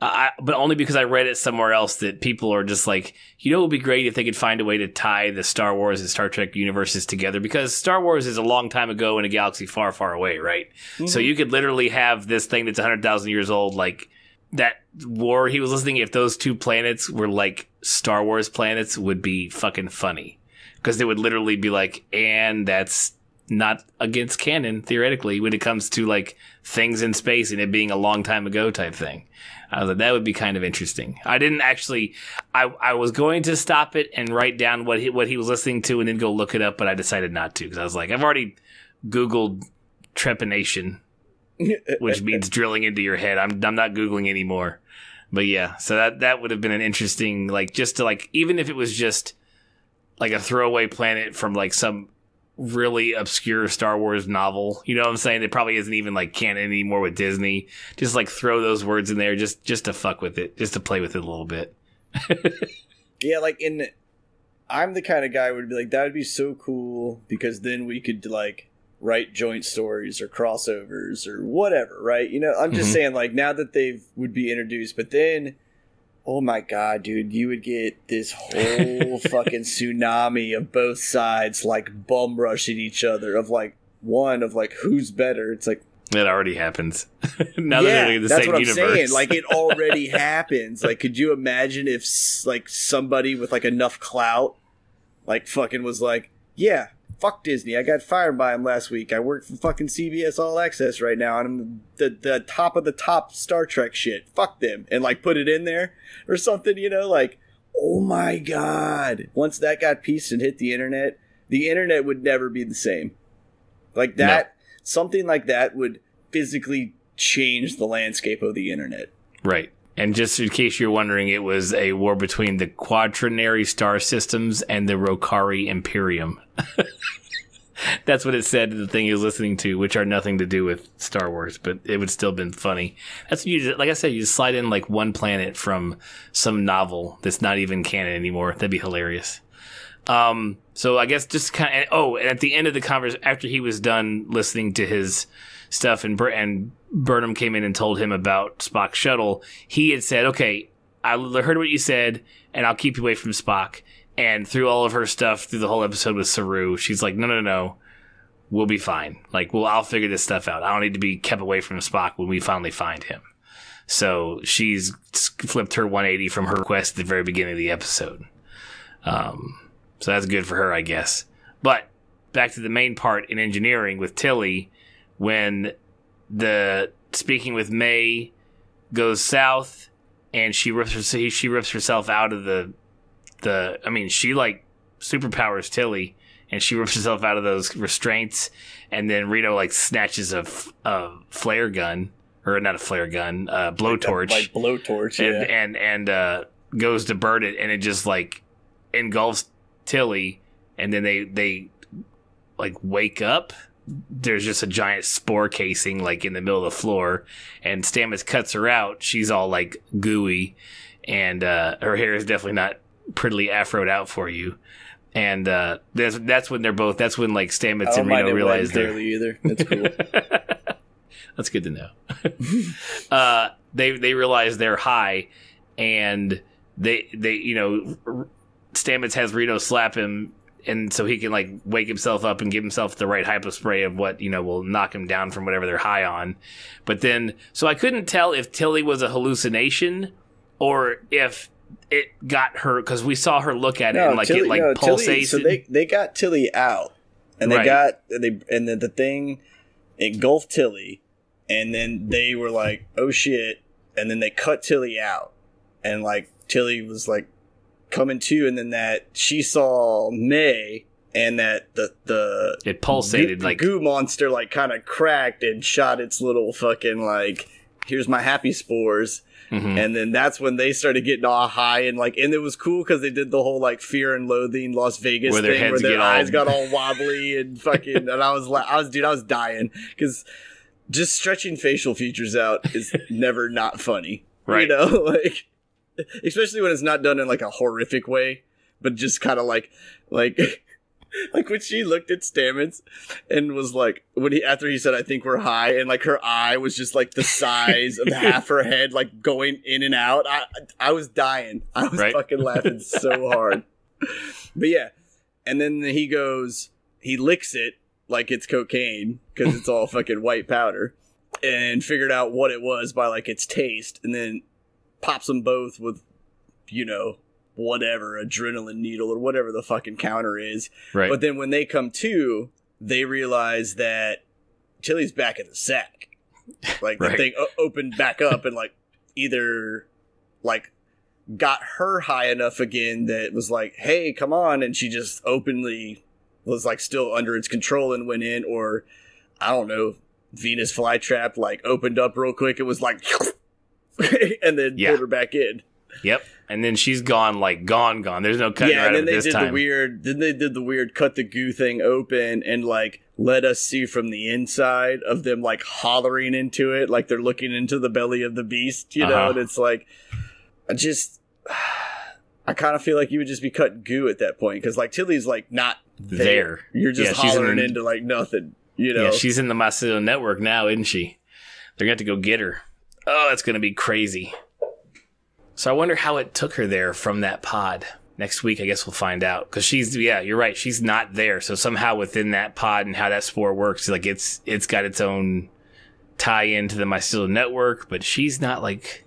only because I read it somewhere else that people are just like, you know, it would be great if they could find a way to tie the Star Wars and Star Trek universes together, because Star Wars is a long time ago in a galaxy far, far away, right? So you could literally have this thing that's 100,000 years old, like that war he was listening. If those two planets were like Star Wars planets, would be fucking funny, because they would literally be like, and that's not against canon theoretically when it comes to, like, things in space and it being a long time ago type thing. I was like, that would be kind of interesting. I didn't actually. I was going to stop it and write down what he was listening to and then go look it up, but I decided not to, because I was like, I've already Googled trepanation, which means drilling into your head. I'm not Googling anymore. But yeah, so that would have been an interesting, like, just to, like, even if it was just like a throwaway planet from, like, some really obscure Star Wars novel, you know what I'm saying? It probably isn't even, like, canon anymore with Disney. Just, like, throw those words in there just to fuck with it, just to play with it a little bit. Yeah, like, I'm the kind of guy who would be like, that would be so cool, because then we could, like, write joint stories or crossovers or whatever, right? You know, I'm just saying, like, now that they would be introduced, but then, oh my god, dude, you would get this whole fucking tsunami of both sides, like, bum rushing each other, of, like, one of, like, who's better? It's like, That already happens. Now that they're in the that's same what I'm universe. saying. Like, it already happens. Like, could you imagine if, like, somebody with, like, enough clout, like, fucking was like, yeah, fuck Disney. I got fired by them last week. I work for fucking CBS All Access right now, and I'm the top of the top Star Trek shit. Fuck them. And, like, put it in there or something, you know? Like, oh my God. Once that got pieced and hit the internet would never be the same. Like, that... No. Something like that would physically change the landscape of the internet. Right. And just in case you're wondering, it was a war between the Quaternary star systems and the Rokari Imperium. That's what it said in the thing he was listening to, which are nothing to do with Star Wars, but it would still have been funny. That's what you just, like I said, you just slide in like one planet from some novel that's not even canon anymore. That'd be hilarious. So I guess just kind of, and at the end of the conversation, after he was done listening to his stuff and Burnham came in and told him about Spock's shuttle, he had said, okay, I heard what you said and I'll keep you away from Spock. And through all of her stuff, through the whole episode with Saru, she's like, no, we'll be fine. Like, I'll figure this stuff out. I don't need to be kept away from Spock when we finally find him. So she's flipped her 180 from her request at the very beginning of the episode. So that's good for her, I guess. But back to the main part in engineering with Tilly, when speaking with May goes south and she rips herself out of she like superpowers Tilly and she rips herself out of those restraints, and then Reno like snatches a flare gun, or not a flare gun, blowtorch, like blowtorch, and goes to burn it, and it just like engulfs Tilly, and then they like wake up. There's just a giant spore casing like in the middle of the floor, and Stamets cuts her out. She's all like gooey, and her hair is definitely not prettily afroed out for you. And that's when that's when like Stamets and Reno realize they're either. That's cool. That's good to know. They realize they're high, and they Stamets has Reno slap him, and so he can like wake himself up and give himself the right hypo spray of what will knock him down from whatever they're high on. But then, so I couldn't tell if Tilly was a hallucination or if it got her, because we saw her look at it and like Tilly, it pulsates. So they got Tilly out, and and then the thing engulfed Tilly, and then they were like, oh shit, and then they cut Tilly out, and like Tilly was like coming to, and then that she saw May, and that the it pulsated, the goo monster like kind of cracked and shot its little fucking like, here's my happy spores. Mm-hmm. And then that's when they started getting all high, and it was cool because they did the whole like Fear and Loathing Las Vegas where thing where their eyes got all wobbly and fucking, and I was dying because just stretching facial features out is never not funny, right? Like, especially when it's not done in like a horrific way, but just kind of like when she looked at Stamets and was like, after he said, I think we're high, and like her eye was just like the size of half her head, like going in and out. I was dying. I was fucking laughing so hard. But yeah. And then he licks it like it's cocaine because it's all fucking white powder, and figured out what it was by like its taste, and then pops them both with, whatever, adrenaline needle or whatever the fucking counter is. Right. But then when they come to, they realize that Tilly's back in the sack. Like the thing opened back up and like either like got her high enough again that was like, hey, come on. And she just openly was like still under its control and went in, or I don't know, Venus flytrap like opened up real quick. It was like, and then pulled her back in. Yep. And then she's gone. There's no cutting her out of this time. Then they did the weird cut the goo thing open and like let us see from the inside of them like hollering into it, like they're looking into the belly of the beast, know? And it's like, I kind of feel like you would just be cutting goo at that point, because like Tilly's like not there. You're just hollering into like nothing, Yeah, she's in the Mycelial network now, isn't she? They're going to have to go get her. Oh, that's going to be crazy. So I wonder how it took her there from that pod. Next week, I guess we'll find out. Because you're right. She's not there. So somehow within that pod and how that spore works, like it's got its own tie into the mycelial network, but she's not like.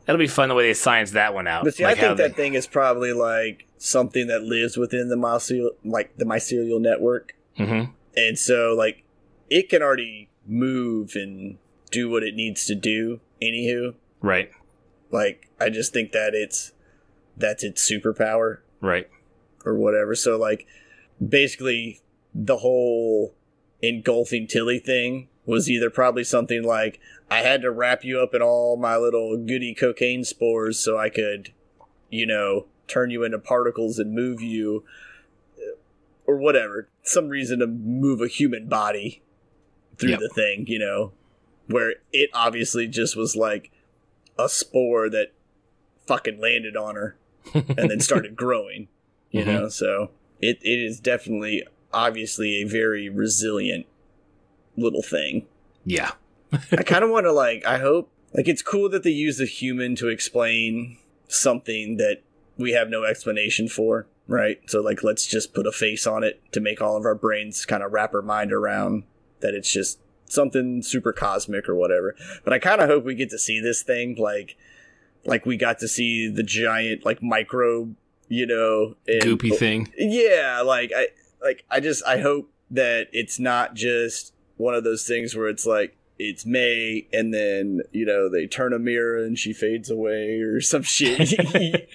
That'll be fun the way they science that one out. But see, like I think that thing is probably like something that lives within the mycelial network, and so like it can already move and do what it needs to do. Anywho, right? Like I just think that that's its superpower, right, or whatever. So like basically the whole engulfing Tilly thing was either probably something like I had to wrap you up in all my little goody cocaine spores so I could, turn you into particles and move you, or whatever. Some reason to move a human body through the thing, where it obviously just was like a spore that fucking landed on her and then started growing, so it is definitely obviously a very resilient little thing. Yeah. I kind of want to I hope it's cool that they use a human to explain something that we have no explanation for, right? So let's just put a face on it to make all of our brains kind of wrap our mind around that it's just something super cosmic or whatever. But I kind of hope we get to see this thing like we got to see the giant microbe, goopy thing. Yeah, I hope that it's not just one of those things where it's like it's May and then they turn a mirror and she fades away or some shit.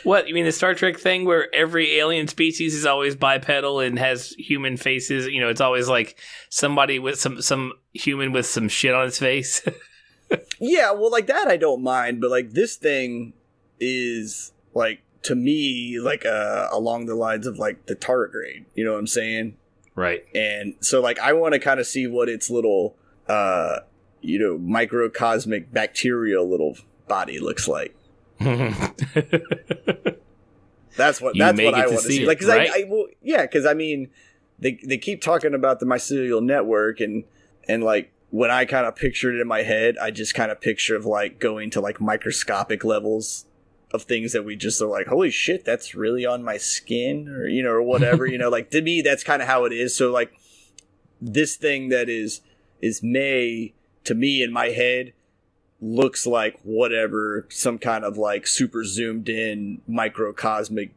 What, you mean the Star Trek thing where every alien species is always bipedal and has human faces? It's always like somebody with some human with some shit on his face. Yeah, well, that I don't mind, but this thing is to me along the lines of the tardigrade. You know what I'm saying? Right. And so I want to kind of see what its little microcosmic bacterial little body looks like. That's what I want to see. Because right? because I mean, they keep talking about the mycelial network and when I kind of picture it in my head, I just kind of picture of going to microscopic levels of things that we just are like, holy shit, that's really on my skin, or or whatever. To me, that's kind of how it is. So this thing that is May, to me in my head, looks like whatever some kind of super zoomed in microcosmic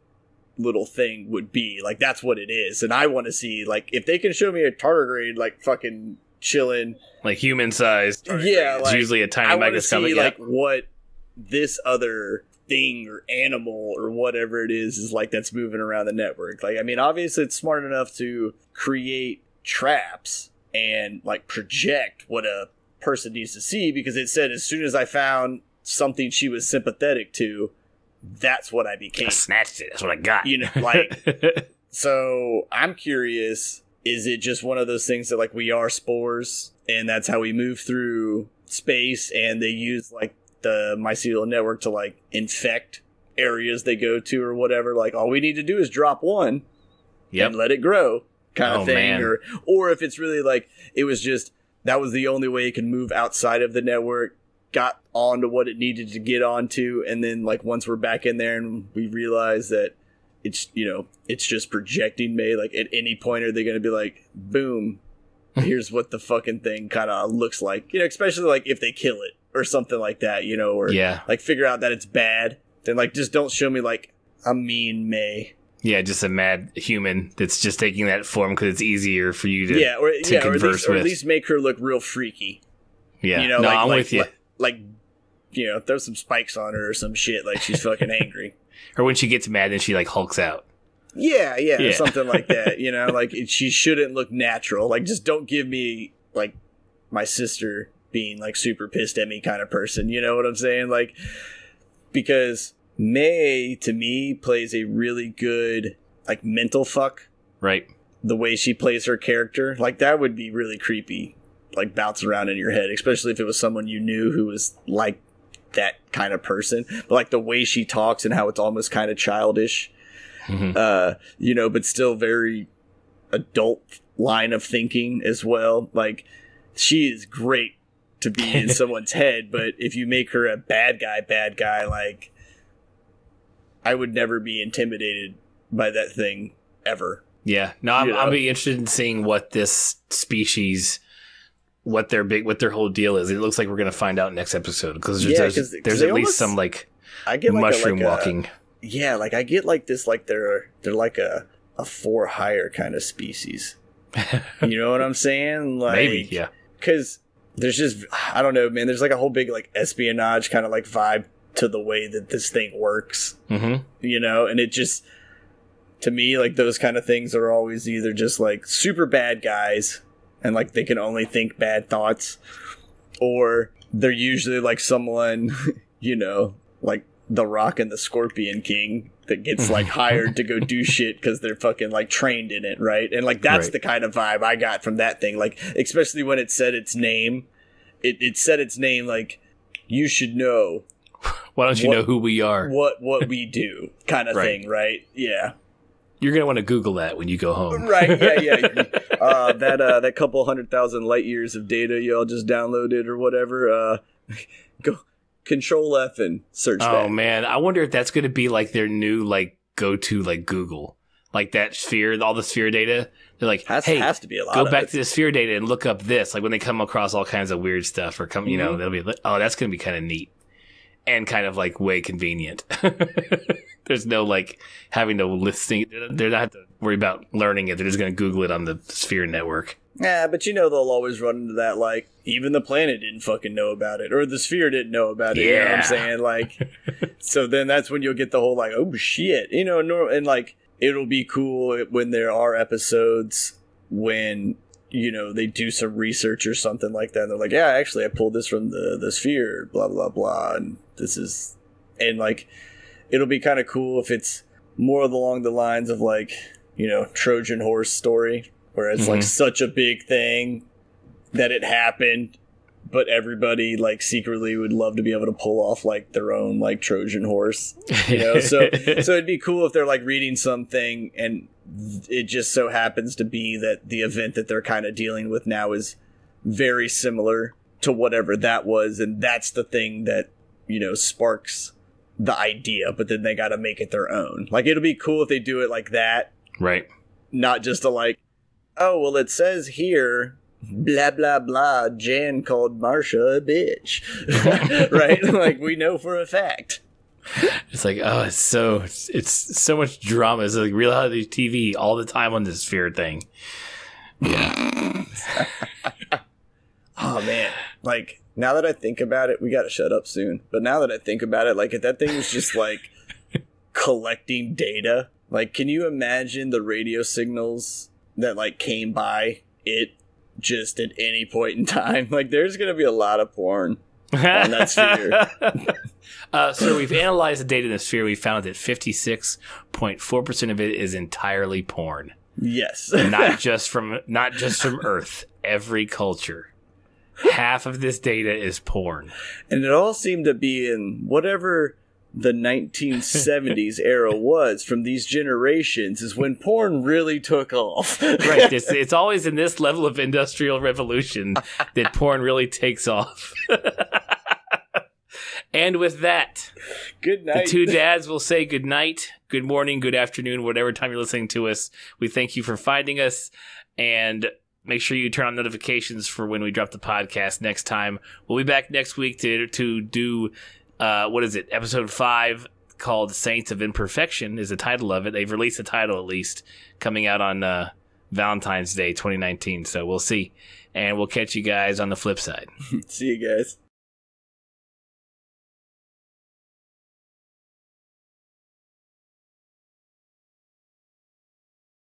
little thing would be. That's what it is. And I want to see if they can show me a tardigrade fucking chilling, human sized. Yeah, it's usually a tiny microscopic. See, what this other thing or animal or whatever it is that's moving around the network. I mean, obviously it's smart enough to create traps and project what a person needs to see, because it said as soon as I found something she was sympathetic to, that's what I became. I snatched it. That's what I got. So I'm curious, is it just one of those things that we are spores and that's how we move through space, and they use the mycelial network to infect areas they go to or whatever? All we need to do is drop one and let it grow kind of thing. Man. Or if it's really it was just that was the only way it can move outside of the network, got onto what it needed to get onto, and then once we're back in there and we realize that it's it's just projecting May, at any point are they going to be boom, here's what the fucking thing kind of looks like, especially if they kill it or something like that, or figure out that it's bad, then just don't show me a mean May. Yeah, just a mad human that's just taking that form because it's easier for you to converse or at least make her look real freaky. Yeah, no, I'm with you. Throw some spikes on her or some shit, she's fucking angry. Or when she gets mad, then she hulks out. Yeah, something like that. She shouldn't look natural. Just don't give me my sister being super pissed at me kind of person. You know what I'm saying? Because May, to me, plays a really good, mental fuck. Right. The way she plays her character. That would be really creepy. Bounce around in your head, especially if it was someone you knew who was that kind of person. But, the way she talks and how it's almost kind of childish. Mm-hmm. But still very adult line of thinking as well. She is great to be in someone's head, but if you make her a bad guy, I would never be intimidated by that thing ever. Yeah. No, I'll be interested in seeing what this species what their whole deal is. It looks like we're gonna find out next episode because there's at least some like I get mushroom walking. Yeah, like I get like this, like they're like a for hire kind of species. You know what I'm saying? Like, maybe, yeah. Because there's just, I don't know, man. There's like a whole big like espionage kind of like vibe to the way that this thing works. Mm-hmm. You know, and it just, to me, like those kind of things are always either just like super bad guys and like they can only think bad thoughts, or they're usually like someone, you know, like The Rock and the Scorpion King that gets like hired to go do shit because they're fucking like trained in it, right? And like that's the kind of vibe I got from that thing. Like, especially when it said its name, it said its name like, you should know. Why don't you know who we are? What we do, kind of thing, right? Yeah. You're gonna want to Google that when you go home, right? Yeah. That couple 100,000 light years of data y'all just downloaded or whatever. Go. Control F and search that. Oh man, I wonder if that's going to be like their new like go-to like Google, like that sphere, all the sphere data. They're like, hey, has to be a lot. Go back to the sphere data and look up this. Like when they come across all kinds of weird stuff, or come, you know, they'll be like, oh, that's going to be kind of neat and kind of like way convenient. There's no like having to listing. They're not have to worry about learning it. They're just going to Google it on the sphere network. Yeah, but you know they'll always run into that, like, even the planet didn't fucking know about it, or the sphere didn't know about it, you know what I'm saying? Like, so then that's when you'll get the whole, like, oh shit, you know, and like, it'll be cool when there are episodes when, you know, they do some research or something like that, and they're like, yeah, actually, I pulled this from the sphere, blah, blah, blah, and this is, and like, it'll be kind of cool if it's more along the lines of, like, you know, Trojan horse story, where it's like such a big thing that it happened, but everybody like secretly would love to be able to pull off like their own like Trojan horse, you know? So it'd be cool if they're like reading something and it just so happens to be that the event that they're kind of dealing with now is very similar to whatever that was. And that's the thing that, you know, sparks the idea, but then they got to make it their own. Like, it'll be cool if they do it like that. Right. Not just a like, oh, well, it says here, blah, blah, blah, Jan called Marsha a bitch. Right? Like, we know for a fact. It's like, oh, it's so much drama. It's like reality TV all the time on this sphere thing. Yeah. Oh, man. Like, now that I think about it, we got to shut up soon. But now that I think about it, like, if that thing was just, like, collecting data, like, can you imagine the radio signals that like came by it just at any point in time? Like, there's gonna be a lot of porn on that sphere. So we've analyzed the data in the sphere. We found that 56.4% of it is entirely porn. Yes. not just from Earth. Every culture. Half of this data is porn. And it all seemed to be in whatever the 1970s era was from these generations is when porn really took off. Right. It's always in this level of industrial revolution that porn really takes off. And with that, good night. The two dads will say good night, good morning, good afternoon, whatever time you're listening to us. We thank you for finding us, and make sure you turn on notifications for when we drop the podcast next time. We'll be back next week to do what is it? Episode 5, called Saints of Imperfection is the title of it. They've released the title, at least, coming out on Valentine's Day 2019. So we'll see. And we'll catch you guys on the flip side. See you guys.